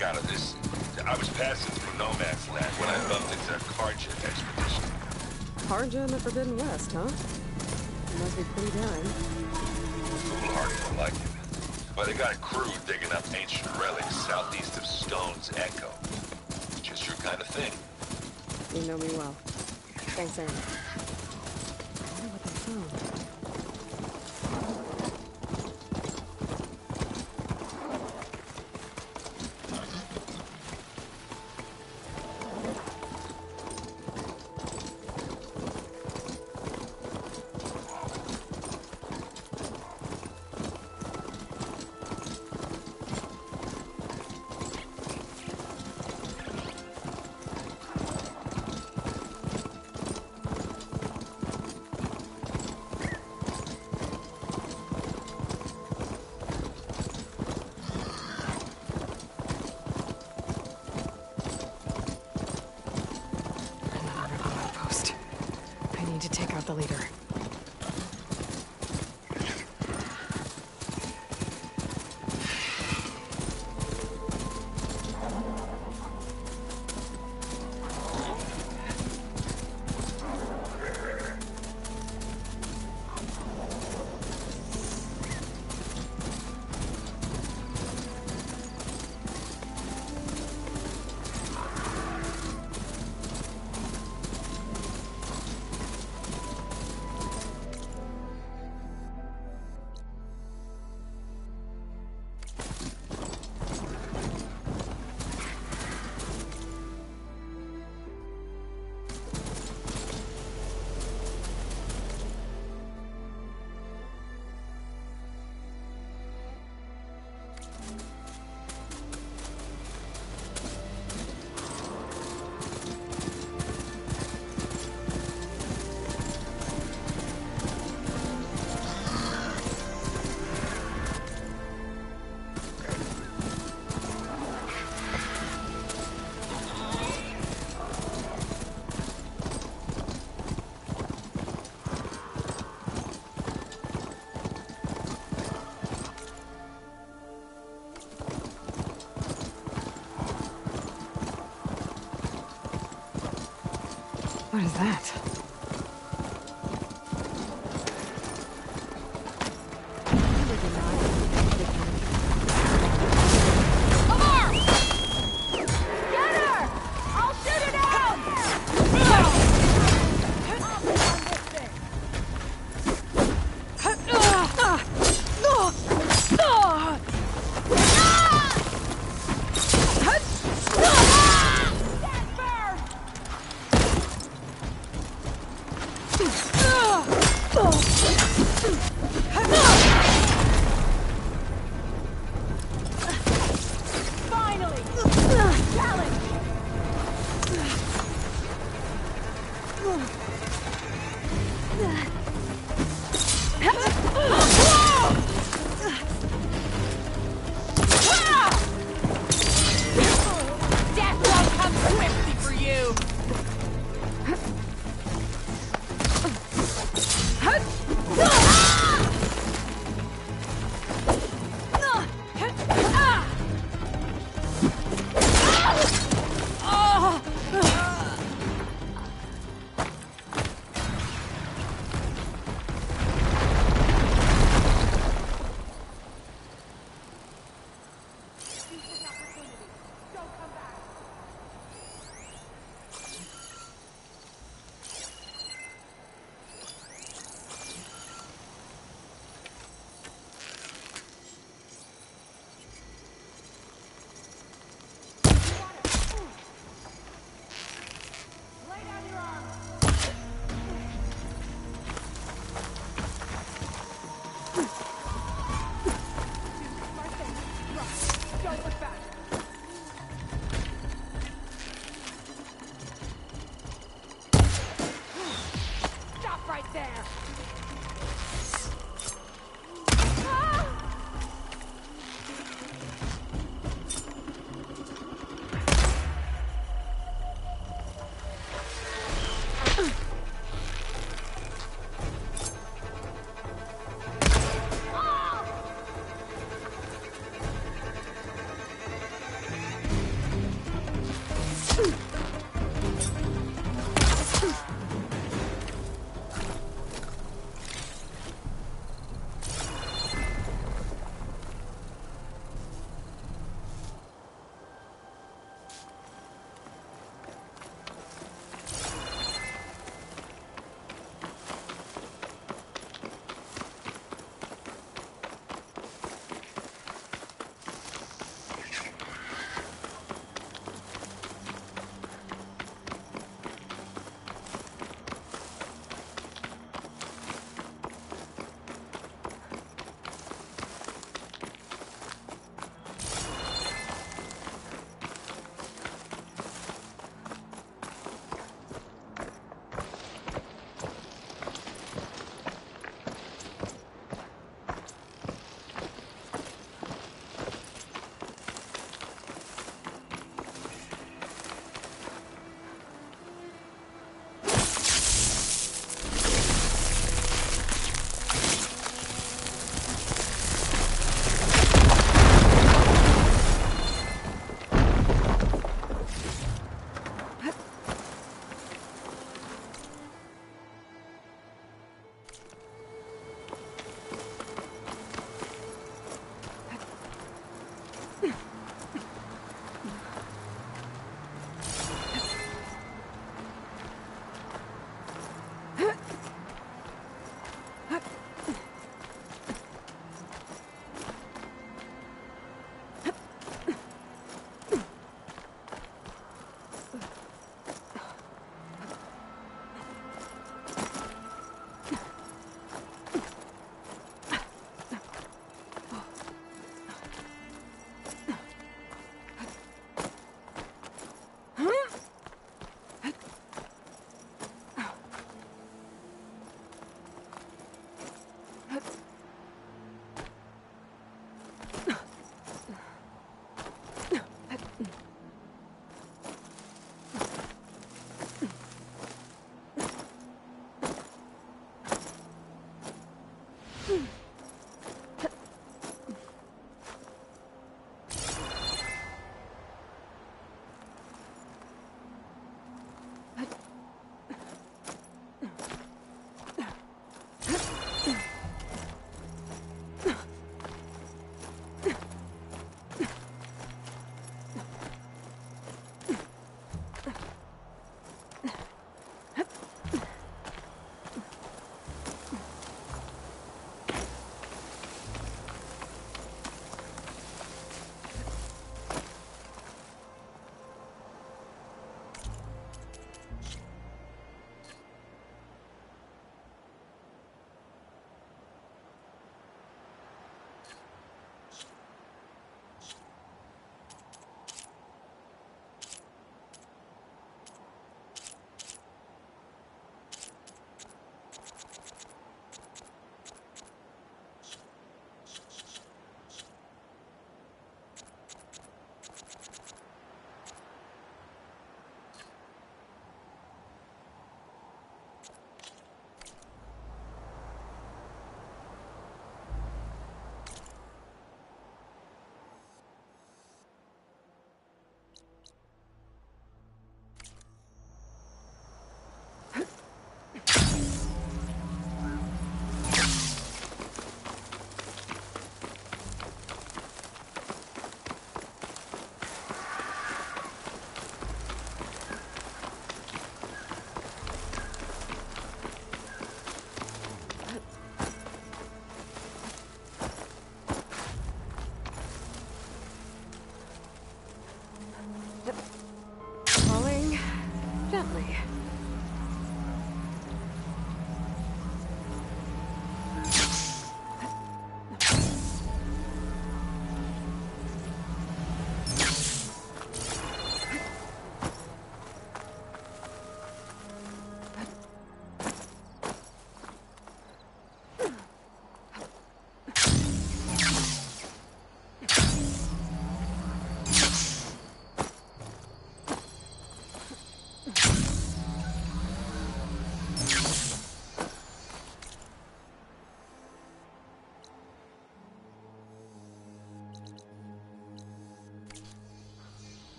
Out of this. I was passing through No Man's Land when I bumped into a Karja expedition. Karja in the Forbidden West, huh? It must be pretty dime. It's a little hard to like it. But they got a crew digging up ancient relics southeast of Stone's Echo. Just your kind of thing. You know me well. Thanks, Aaron. I wonder what they found. To take out the leader. is that?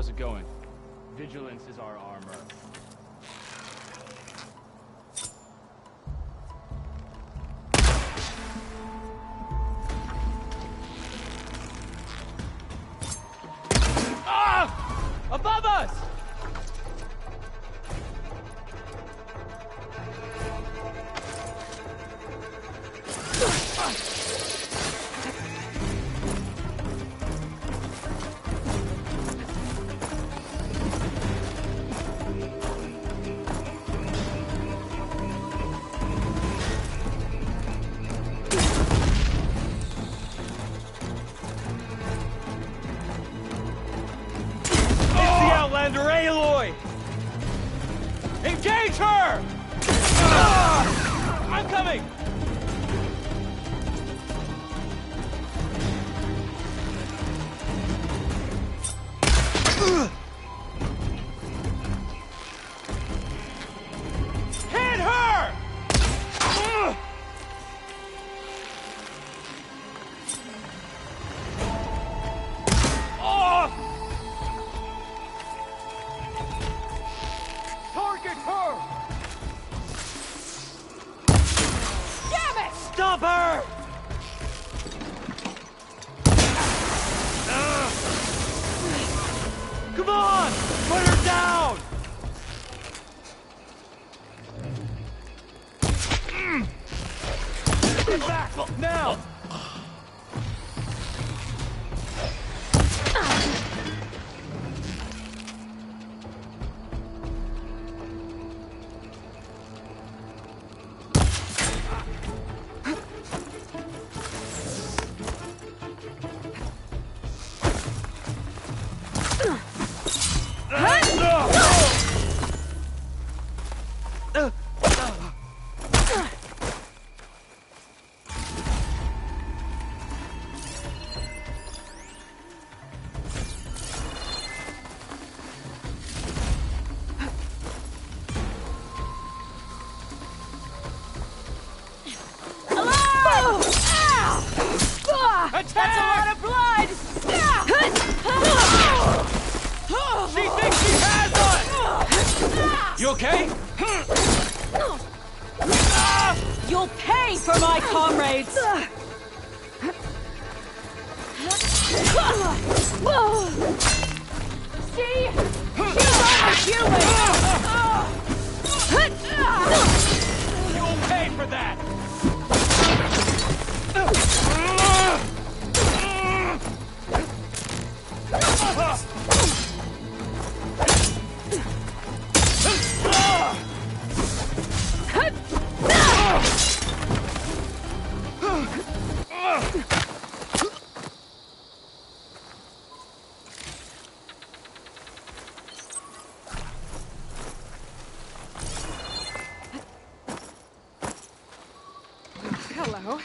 How's it going? Vigilance is our armor. Ah! Above us! Outlander Aloy! Engage her! I'm coming! Hit her! Target her! Damn it! Stop her! Come on! Put her down! Get back! Now! That's a lot of blood! She thinks she has us! You okay? You'll pay for my comrades! See? She's You'll pay for that! Hello.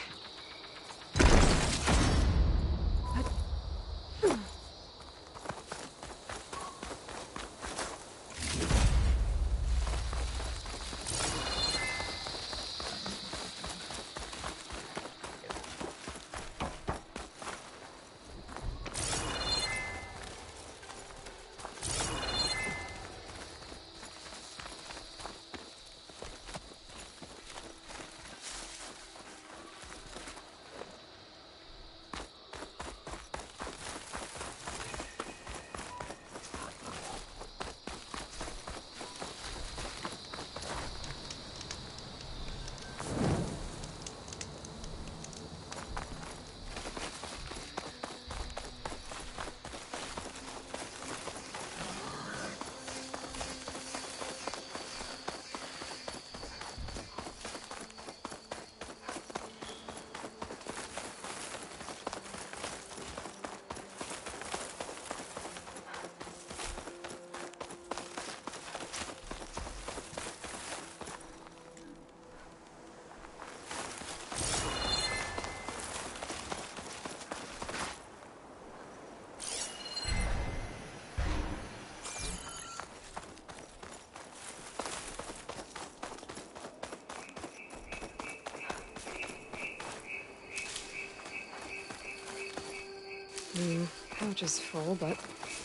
Pouch is full, but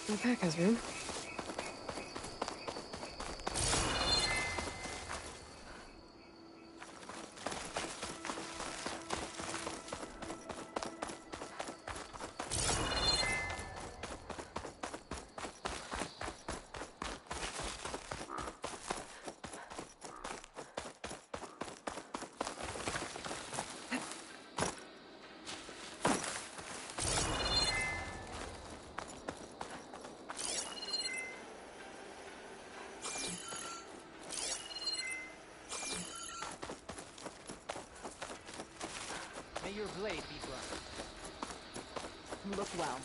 My pack has room. May your blade be blunt. Look well.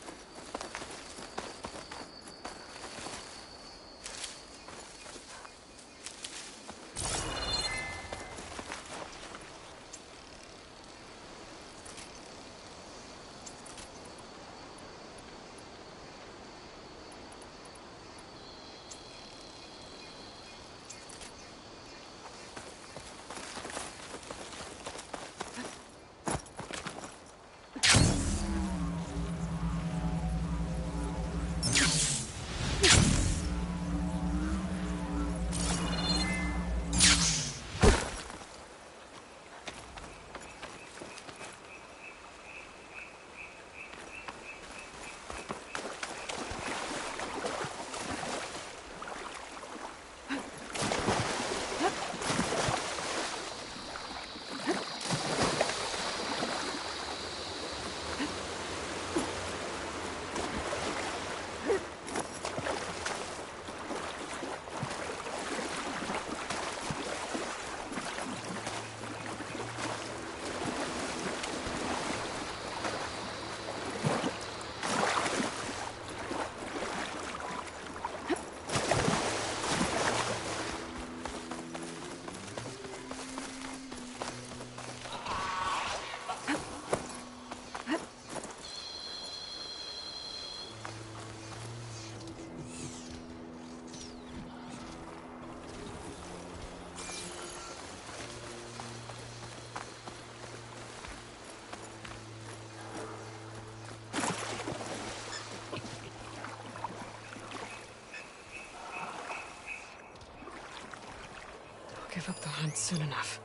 Give up the hunt soon enough.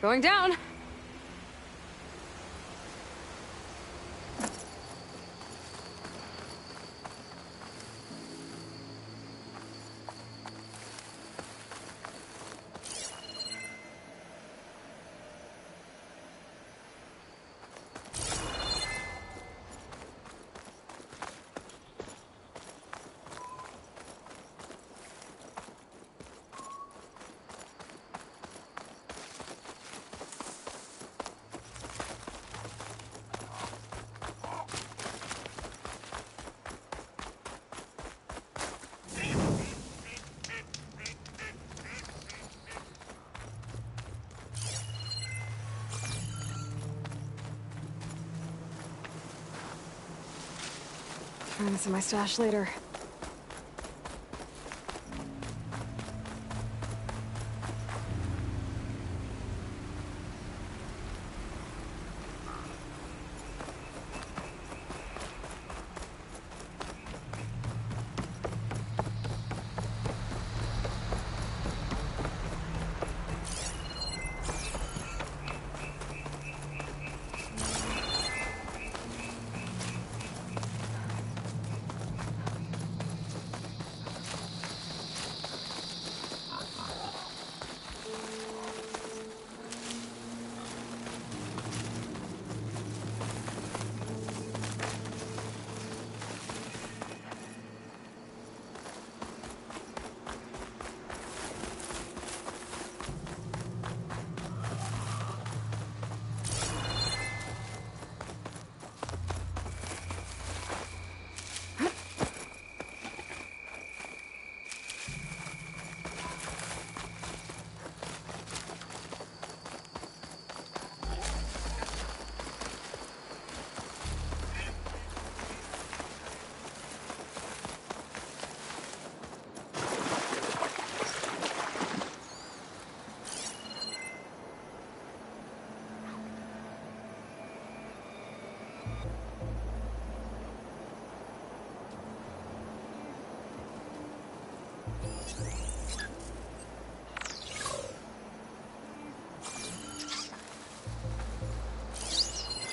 Going down. Find this in my stash later.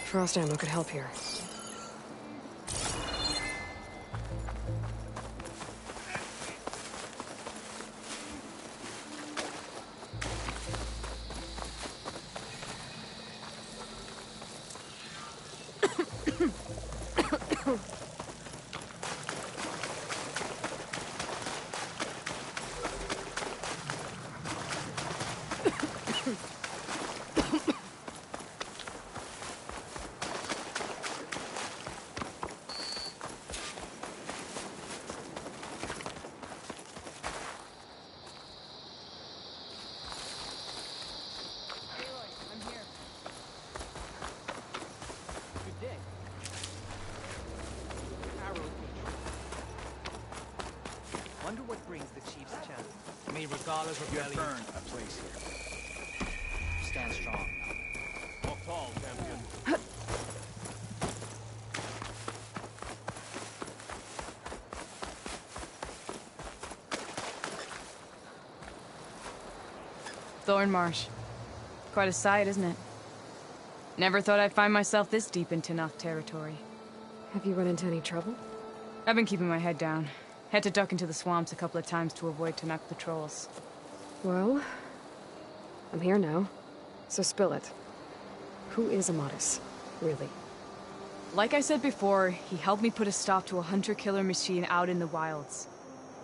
Frost ammo could help here. Wonder what brings the Chiefs chance. May regardless of You've earned a place here. Stand strong. Walk tall, champion. Thornmarsh. Quite a sight, isn't it? Never thought I'd find myself this deep in Tenakth territory. Have you run into any trouble? I've been keeping my head down. Had to duck into the swamps a couple of times to avoid Tenakth patrols. Well, I'm here now, so spill it. Who is Amadis, really? Like I said before, he helped me put a stop to a hunter-killer machine out in the wilds.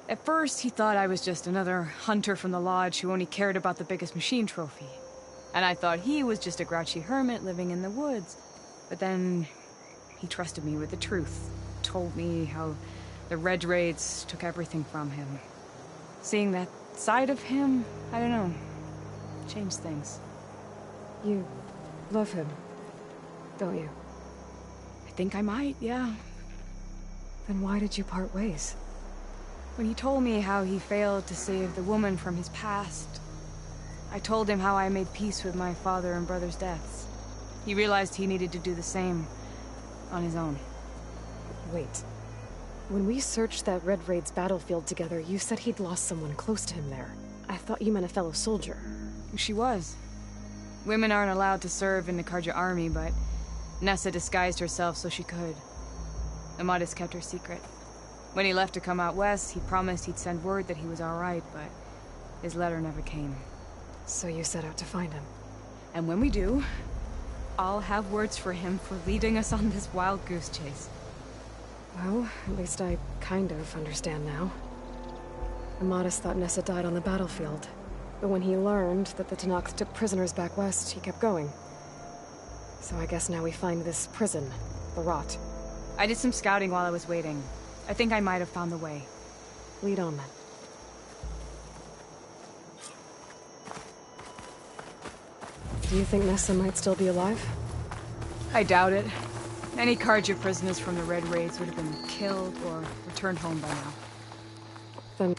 At first, he thought I was just another hunter from the Lodge who only cared about the biggest machine trophy. And I thought he was just a grouchy hermit living in the woods. But then, he trusted me with the truth. Told me how the Red Raids took everything from him. Seeing that side of him, I don't know, changed things. You love him, don't you? I think I might, yeah. Then why did you part ways? When he told me how he failed to save the woman from his past, I told him how I made peace with my father and brother's deaths. He realized he needed to do the same on his own. Wait. When we searched that Red Raid's battlefield together, you said he'd lost someone close to him there. I thought you meant a fellow soldier. She was. Women aren't allowed to serve in the Karja army, but Nessa disguised herself so she could. Amadis kept her secret. When he left to come out west, he promised he'd send word that he was all right, but his letter never came. So you set out to find him? And when we do, I'll have words for him for leading us on this wild goose chase. Well, at least I kind of understand now. Amadis thought Nessa died on the battlefield, but when he learned that the Tenakth took prisoners back west, he kept going. So I guess now we find this prison, the Rot. I did some scouting while I was waiting. I think I might have found the way. Lead on, then. Do you think Nessa might still be alive? I doubt it. Any Karja prisoners from the Red Raids would have been killed or returned home by now. Then...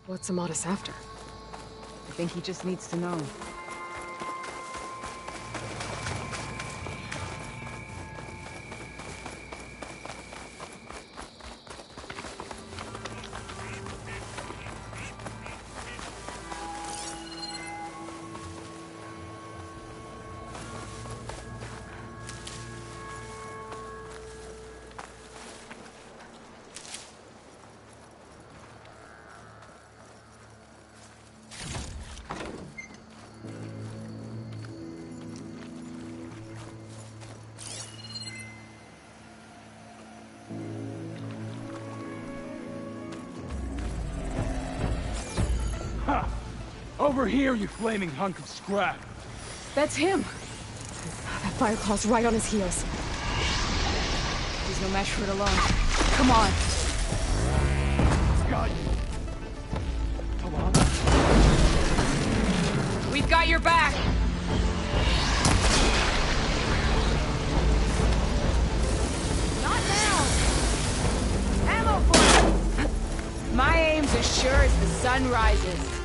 What's Amadis after? I think he just needs to know. Ha! Over here, you flaming hunk of scrap! That's him! That Fireclaw's right on his heels. He's no match for it alone. Come on! Got you! We've got your back. Not now. Ammo for it. My aim's as sure as the sun rises.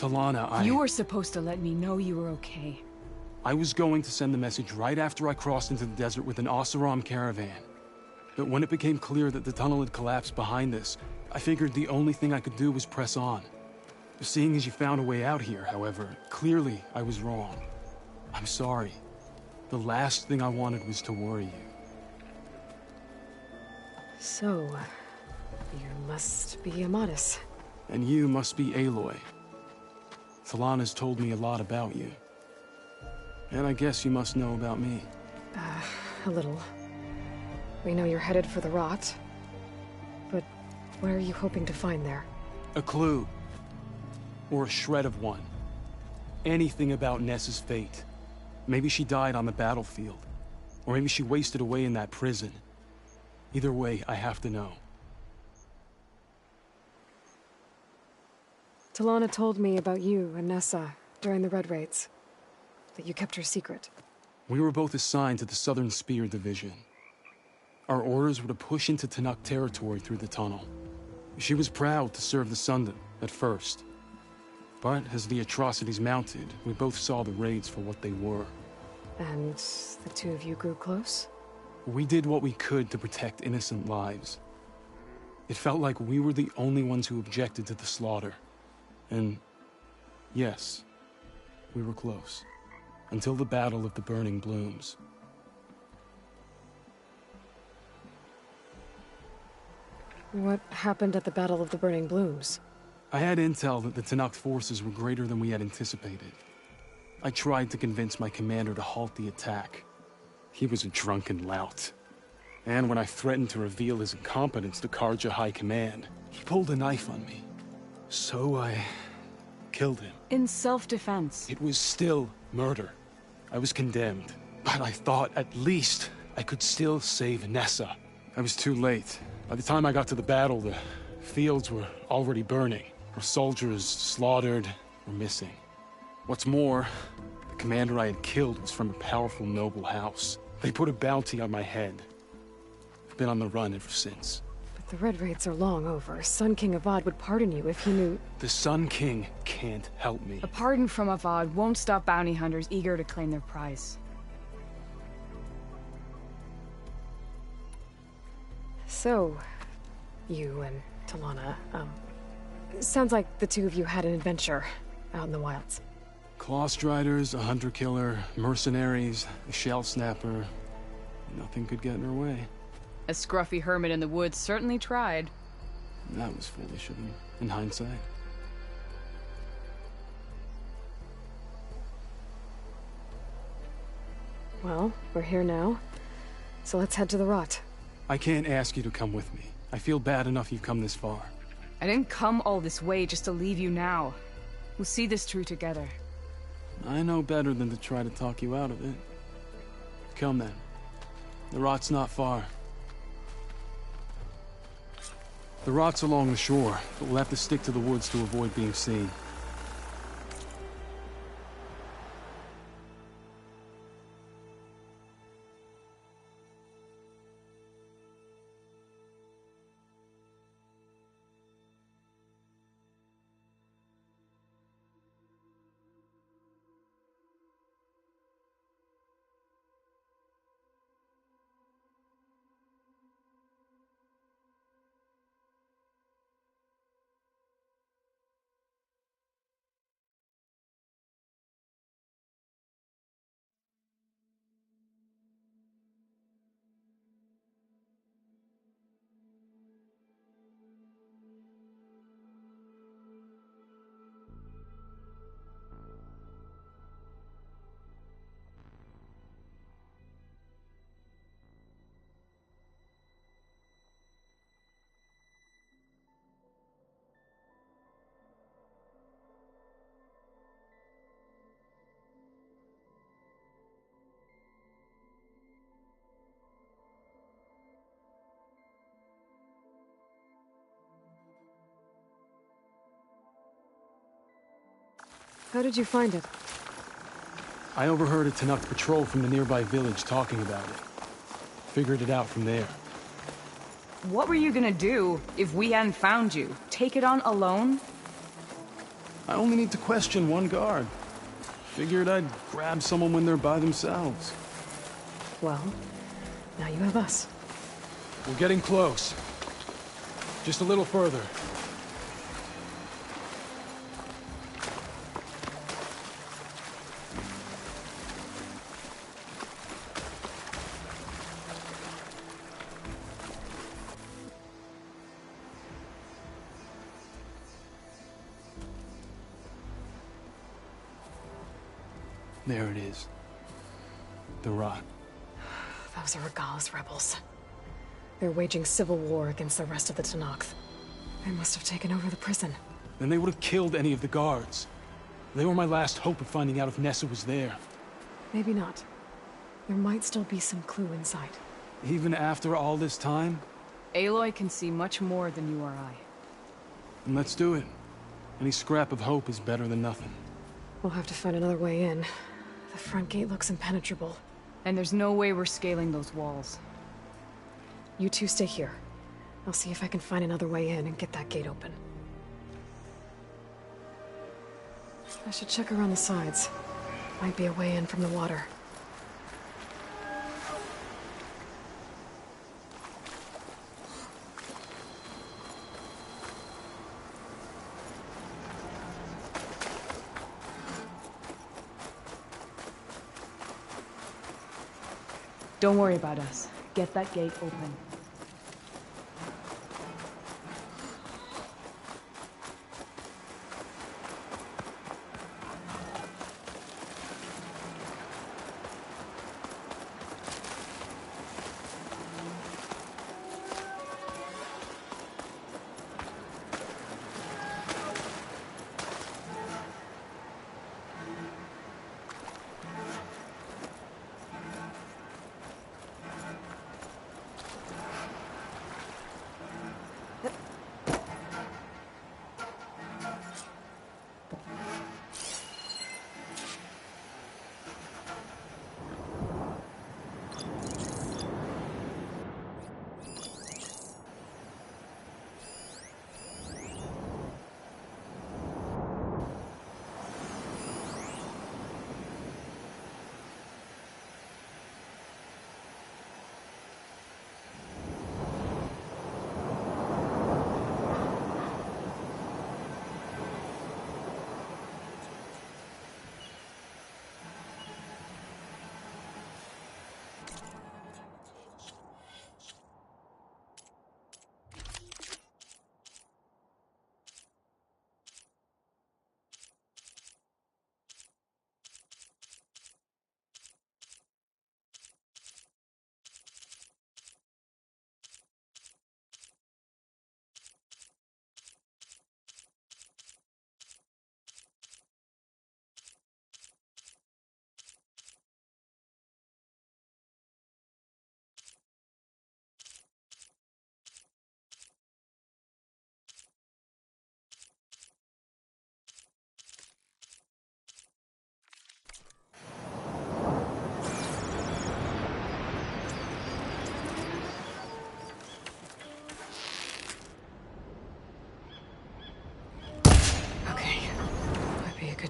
Talana, You were supposed to let me know you were okay. I was going to send the message right after I crossed into the desert with an Oseram caravan. But when it became clear that the tunnel had collapsed behind us, I figured the only thing I could do was press on. Seeing as you found a way out here, however, clearly I was wrong. I'm sorry. The last thing I wanted was to worry you. So, you must be Amadis. And you must be Aloy. Talana's told me a lot about you. And I guess you must know about me. A little. We know you're headed for the Rot. But what are you hoping to find there? A clue. Or a shred of one. Anything about Ness's fate. Maybe she died on the battlefield. Or maybe she wasted away in that prison. Either way, I have to know. Talana told me about you and Nessa during the Red Raids. That you kept her secret. We were both assigned to the Southern Spear Division. Our orders were to push into Tenakth territory through the tunnel. She was proud to serve the Sundom at first. But as the atrocities mounted, we both saw the raids for what they were. And the two of you grew close? We did what we could to protect innocent lives. It felt like we were the only ones who objected to the slaughter. And yes, we were close. Until the Battle of the Burning Blooms. What happened at the Battle of the Burning Blooms? I had intel that the Tenakth forces were greater than we had anticipated. I tried to convince my commander to halt the attack. He was a drunken lout. And when I threatened to reveal his incompetence to Karja High Command, he pulled a knife on me. So I killed him. In self-defense. It was still murder. I was condemned. But I thought at least I could still save Nessa. I was too late. By the time I got to the battle, the fields were already burning. Our soldiers slaughtered or missing. What's more, the commander I had killed was from a powerful noble house. They put a bounty on my head. I've been on the run ever since. But the Red Raids are long over. Sun King Avad would pardon you if he knew... The Sun King can't help me. A pardon from Avad won't stop bounty hunters eager to claim their prize. So, you and Talana, sounds like the two of you had an adventure out in the wilds. Clawstriders, a hunter-killer, mercenaries, a shell snapper. Nothing could get in her way. A scruffy hermit in the woods certainly tried. That was foolish of him, in hindsight. Well, we're here now, so let's head to the Rot. I can't ask you to come with me. I feel bad enough you've come this far. I didn't come all this way just to leave you now. We'll see this through together. I know better than to try to talk you out of it. Come then. The Rot's not far. The Rot's along the shore, but we'll have to stick to the woods to avoid being seen. How did you find it? I overheard a Tenakth patrol from the nearby village talking about it. Figured it out from there. What were you gonna do if we hadn't found you? Take it on alone? I only need to question one guard. Figured I'd grab someone when they're by themselves. Well, now you have us. We're getting close. Just a little further. There it is. The rock. Those are Regalla's rebels. They're waging civil war against the rest of the Tenakth. They must have taken over the prison. Then they would have killed any of the guards. They were my last hope of finding out if Nessa was there. Maybe not. There might still be some clue inside. Even after all this time? Aloy can see much more than you or I. Then let's do it. Any scrap of hope is better than nothing. We'll have to find another way in. The front gate looks impenetrable. And there's no way we're scaling those walls. You two stay here. I'll see if I can find another way in and get that gate open. I should check around the sides. Might be a way in from the water. Don't worry about us. Get that gate open.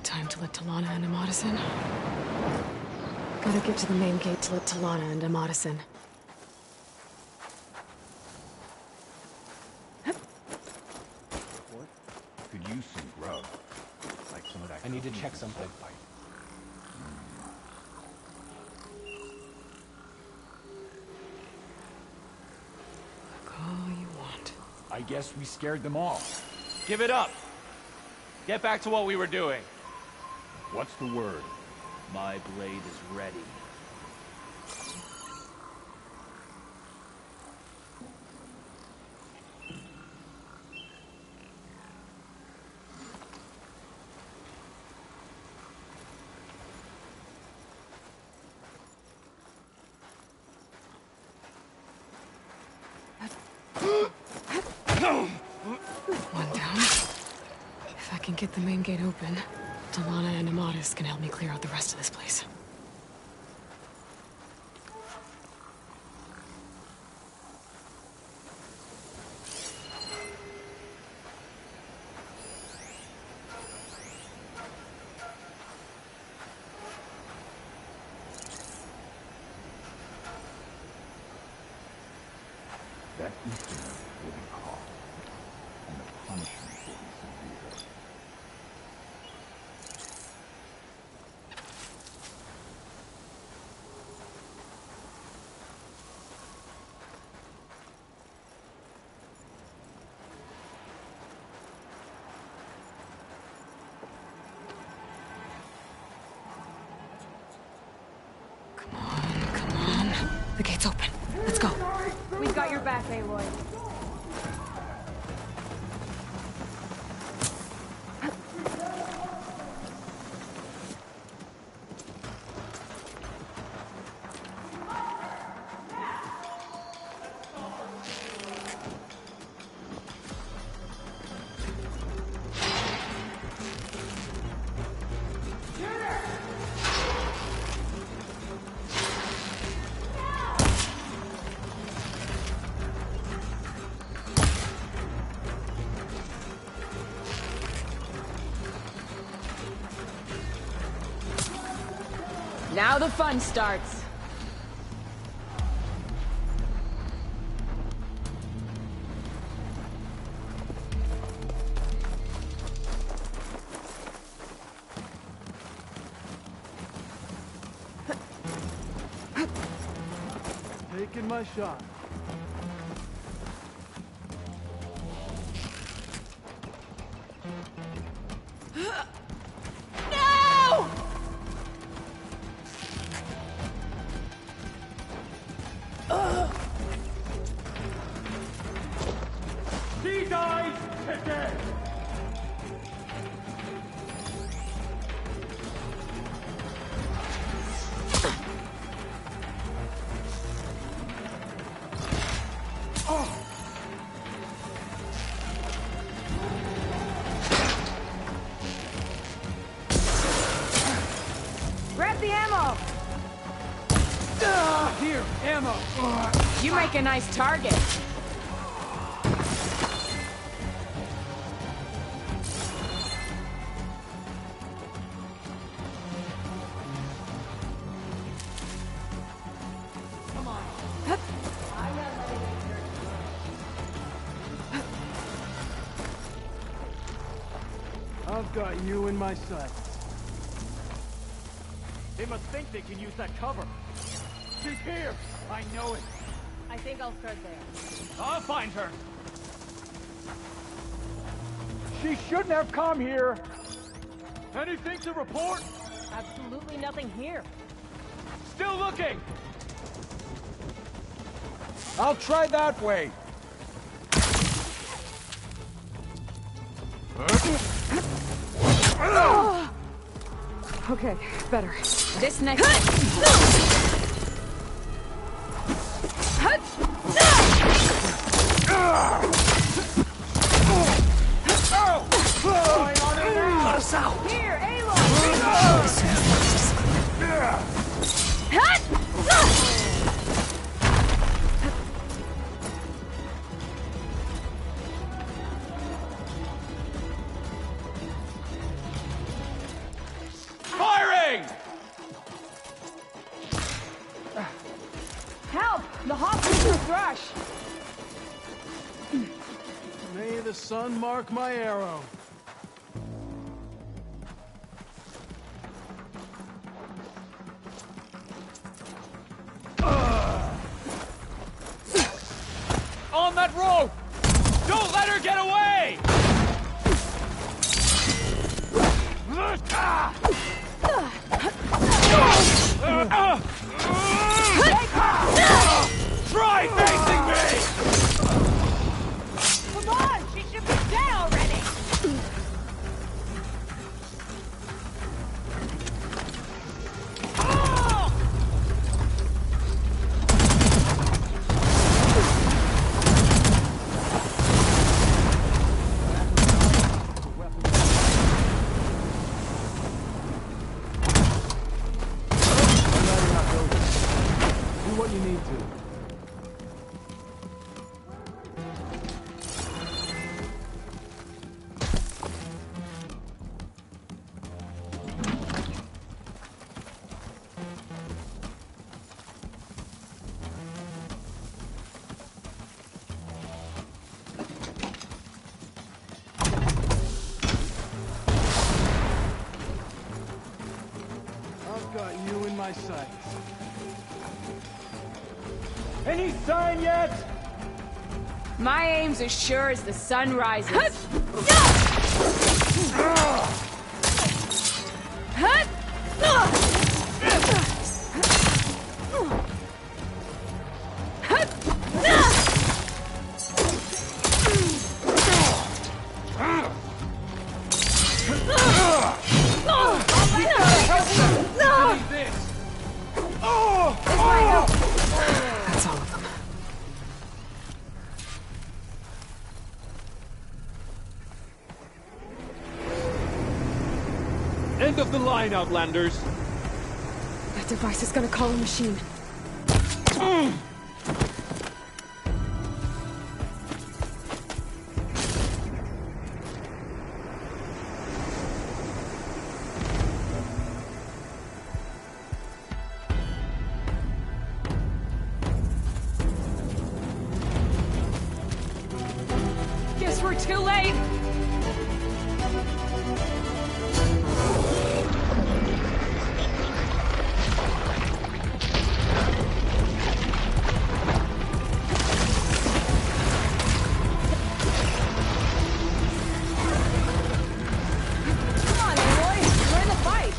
Time to let Talana and Amadis in. Gotta get to the main gate to let Talana and Amadis in. Could use some grub. Like some of that. I need to check something. Look all you want. I guess we scared them all. Give it up! Get back to what we were doing. What's the word? My blade is ready. One down. If I can get the main gate open, Talana and Amadis can help me clear out the rest of this place. That instrument will be caught, and the punishment will be severe. The gate's open. Let's go. We've got your back, Aloy. Now the fun starts. Taking my shot. No! She dies today! Grab the ammo! Here, ammo! You make a nice target. I've got you in my sights. They must think they can use that cover. She's here! I know it. I think I'll start there. I'll find her. She shouldn't have come here. Anything to report? Absolutely nothing here. Still looking! I'll try that way. Okay, better. This next... Cut us out! Here, Aloy! Firing! Help! The hospital thrush! May the sun mark my arrow. On that rope! Don't let her get away! Try facing me! Come on! She should be dead already! Do what you need to. Any sign yet? My aim's as sure as the sun rises. That's all of them. End of the line, Outlanders. That device is gonna call a machine. Guess we're too late. Come on, Aloy. We're in the fight.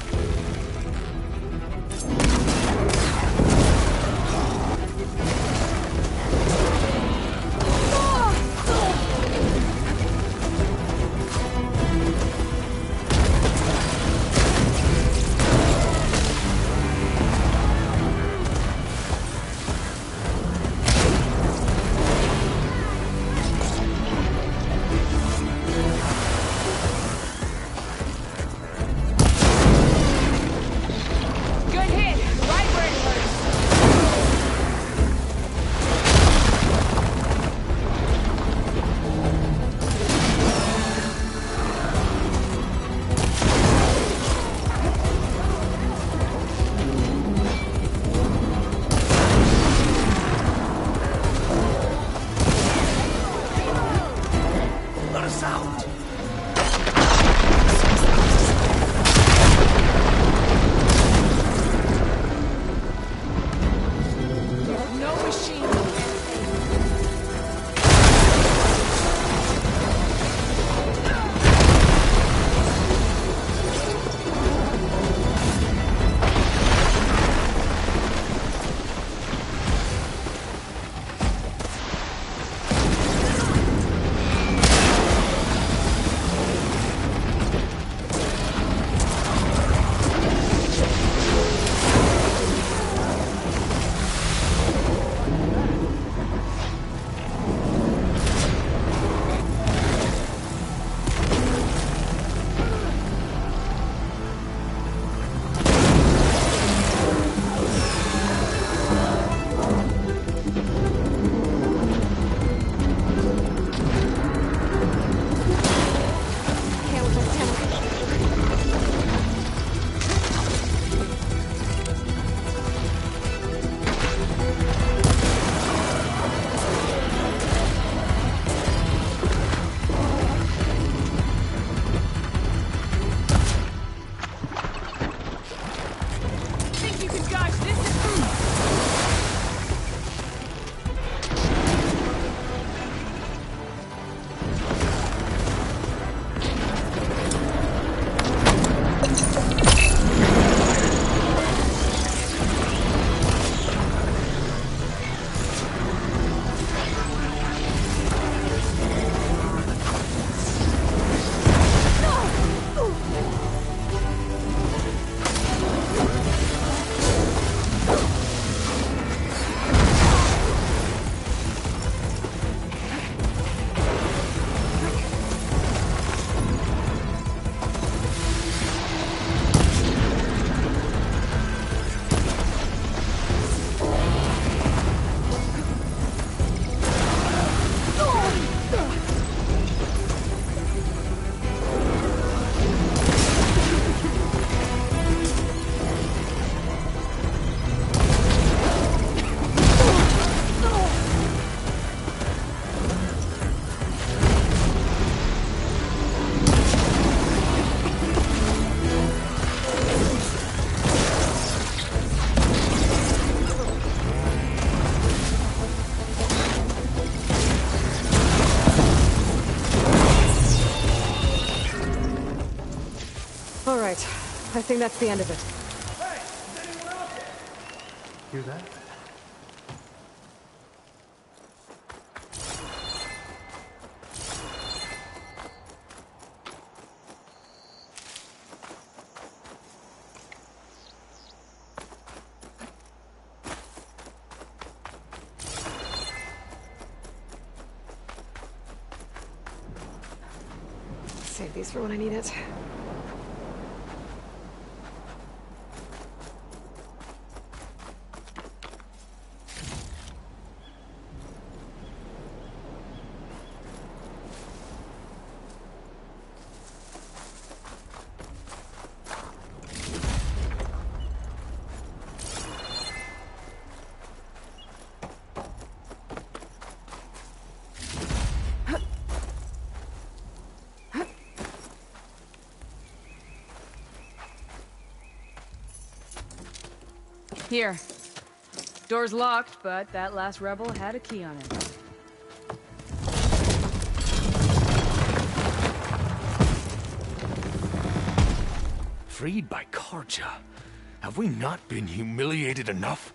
think that's the end of it. Hey, is anyone out there? Hear that? Save these for when I need it. Here. Door's locked, but that last rebel had a key on it. Freed by Carja. Have we not been humiliated enough?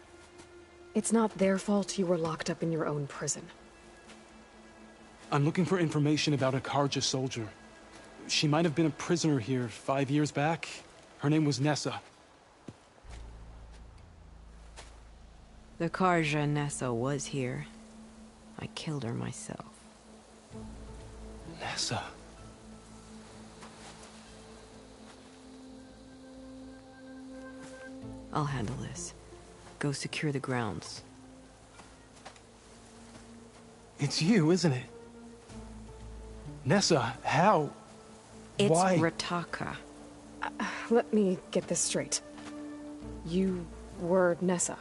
It's not their fault you were locked up in your own prison. I'm looking for information about a Carja soldier. She might have been a prisoner here 5 years back. Her name was Nessa. The Carja Nessa was here. I killed her myself. Nessa. I'll handle this. Go secure the grounds. It's you, isn't it? Nessa, how? It's Why? Rataka. Let me get this straight. You were Nessa.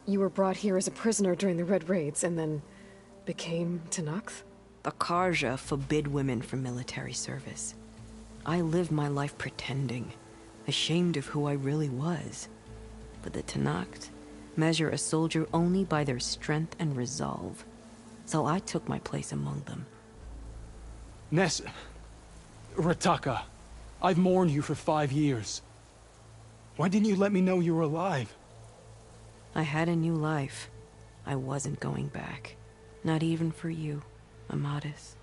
You were brought here as a prisoner during the Red Raids and then became Tenakth? The Carja forbid women from military service. I lived my life pretending, ashamed of who I really was. But the Tenakth measure a soldier only by their strength and resolve. So I took my place among them. Nessa. Rataka. I've mourned you for 5 years. Why didn't you let me know you were alive? I had a new life. I wasn't going back. Not even for you, Amadis.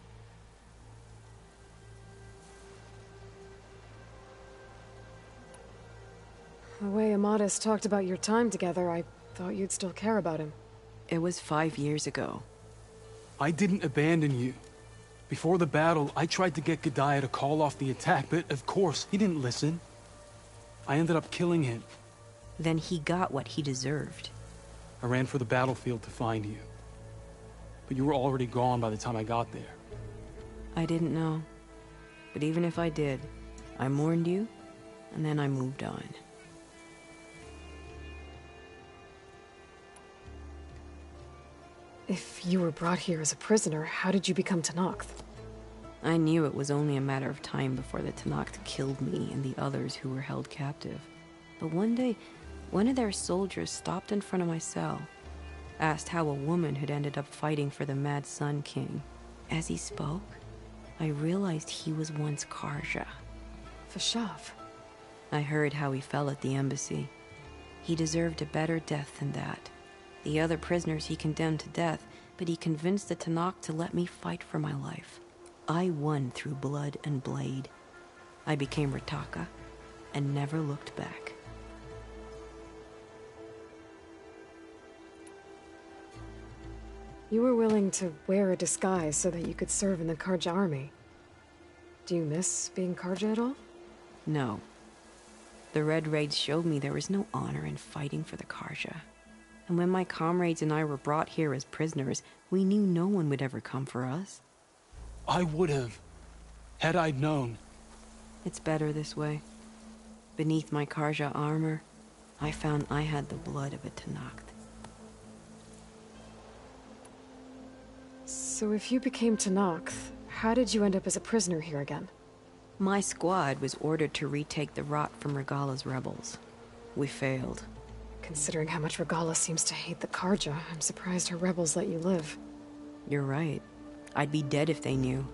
The way Amadis talked about your time together, I thought you'd still care about him. It was 5 years ago. I didn't abandon you. Before the battle, I tried to get Gudaya to call off the attack, but of course, he didn't listen. I ended up killing him. Then he got what he deserved. I ran for the battlefield to find you. But you were already gone by the time I got there. I didn't know. But even if I did, I mourned you, and then I moved on. If you were brought here as a prisoner, how did you become Tenakth? I knew it was only a matter of time before the Tenakth killed me and the others who were held captive. But one day, one of their soldiers stopped in front of my cell, asked how a woman had ended up fighting for the Mad Sun King. As he spoke, I realized he was once Carja. Fashav. I heard how he fell at the embassy. He deserved a better death than that. The other prisoners he condemned to death, but he convinced the Tenakth to let me fight for my life. I won through blood and blade. I became Rataka, and never looked back. You were willing to wear a disguise so that you could serve in the Carja army. Do you miss being Carja at all? No. The Red Raids showed me there was no honor in fighting for the Carja. And when my comrades and I were brought here as prisoners, we knew no one would ever come for us. I would have, had I known. It's better this way. Beneath my Carja armor, I found I had the blood of a Tenakth. So if you became Tenakth, how did you end up as a prisoner here again? My squad was ordered to retake the Rot from Regala's rebels. We failed. Considering how much Regala seems to hate the Carja, I'm surprised her rebels let you live. You're right. I'd be dead if they knew.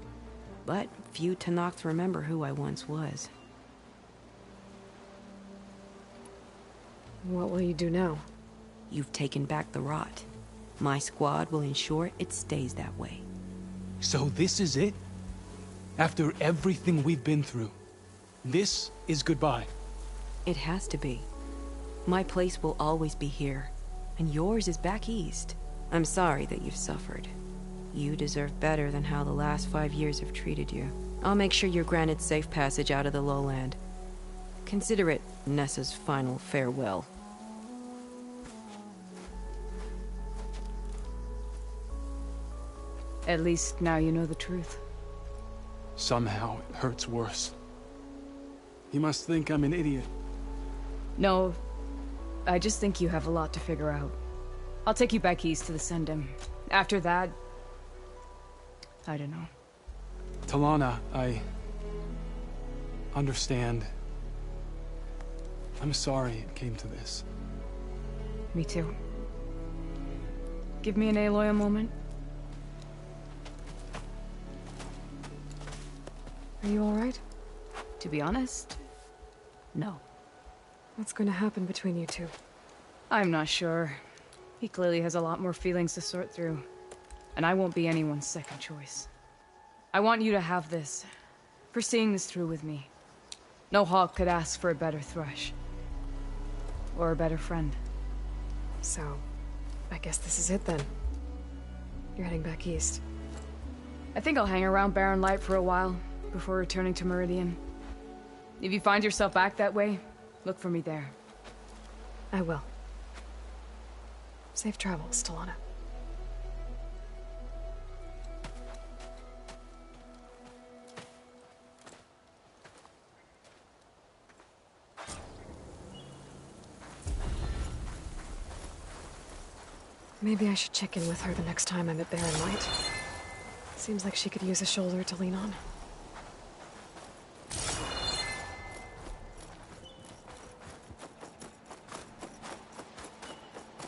But few Tenakth remember who I once was. What will you do now? You've taken back the rot. My squad will ensure it stays that way. So this is it? After everything we've been through, this is goodbye? It has to be. My place will always be here, and yours is back east. I'm sorry that you've suffered. You deserve better than how the last 5 years have treated you. I'll make sure you're granted safe passage out of the lowland. Consider it Nessa's final farewell. At least now you know the truth. Somehow it hurts worse. He must think I'm an idiot. No, I just think you have a lot to figure out. I'll take you back east to the Sendem. After that, I don't know. Talana, I understand. I'm sorry it came to this. Me too. Give me an Aloy a moment. Are you alright? To be honest, no. What's going to happen between you two? I'm not sure. He clearly has a lot more feelings to sort through. And I won't be anyone's second choice. I want you to have this. For seeing this through with me. No hawk could ask for a better thrush. Or a better friend. So, I guess this is it then. You're heading back east. I think I'll hang around Barren Light for a while, before returning to Meridian. If you find yourself back that way, look for me there. I will. Safe travels, Talana. Maybe I should check in with her the next time I'm at Barren Light. Seems like she could use a shoulder to lean on.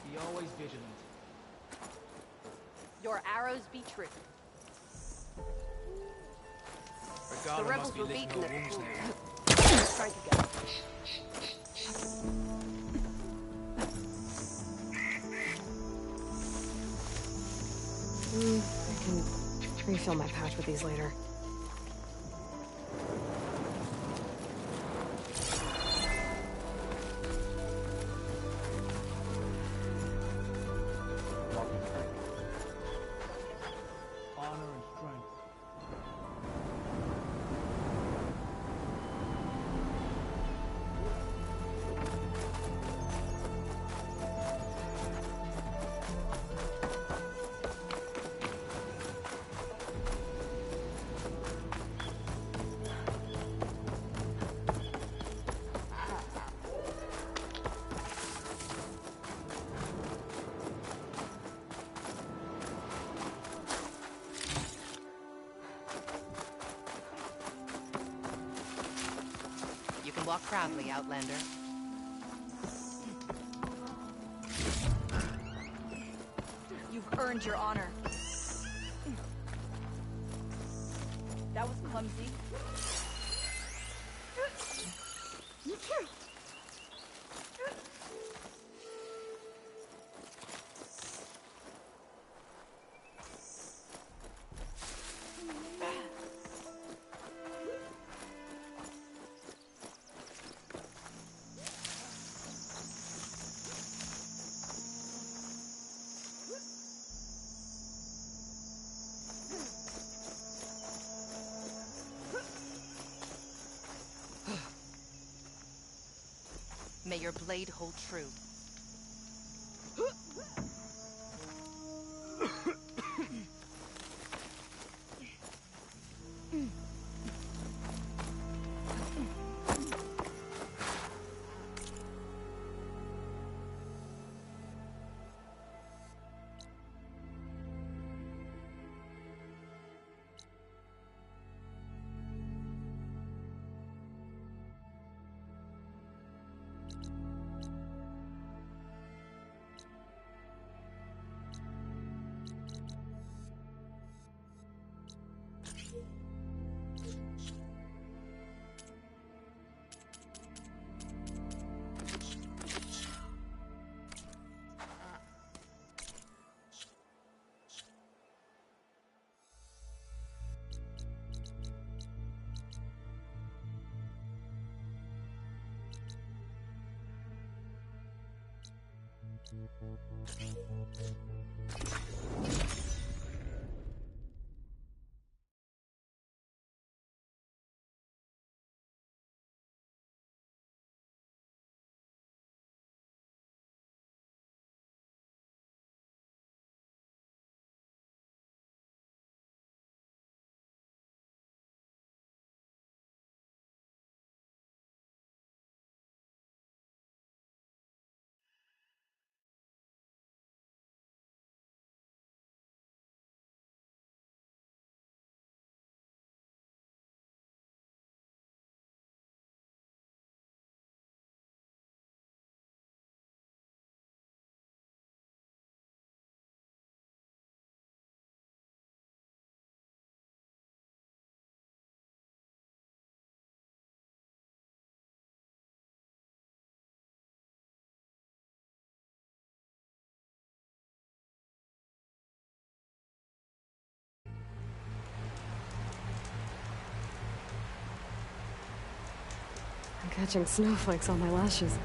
Be always vigilant. Your arrows be true. The rebels were beaten at the pool. Strike again. I can refill my pouch with these later. Honor and strength. You can walk proudly, Outlander. You've earned your honor. That was clumsy. May your blade hold true. I'm catching snowflakes on my lashes.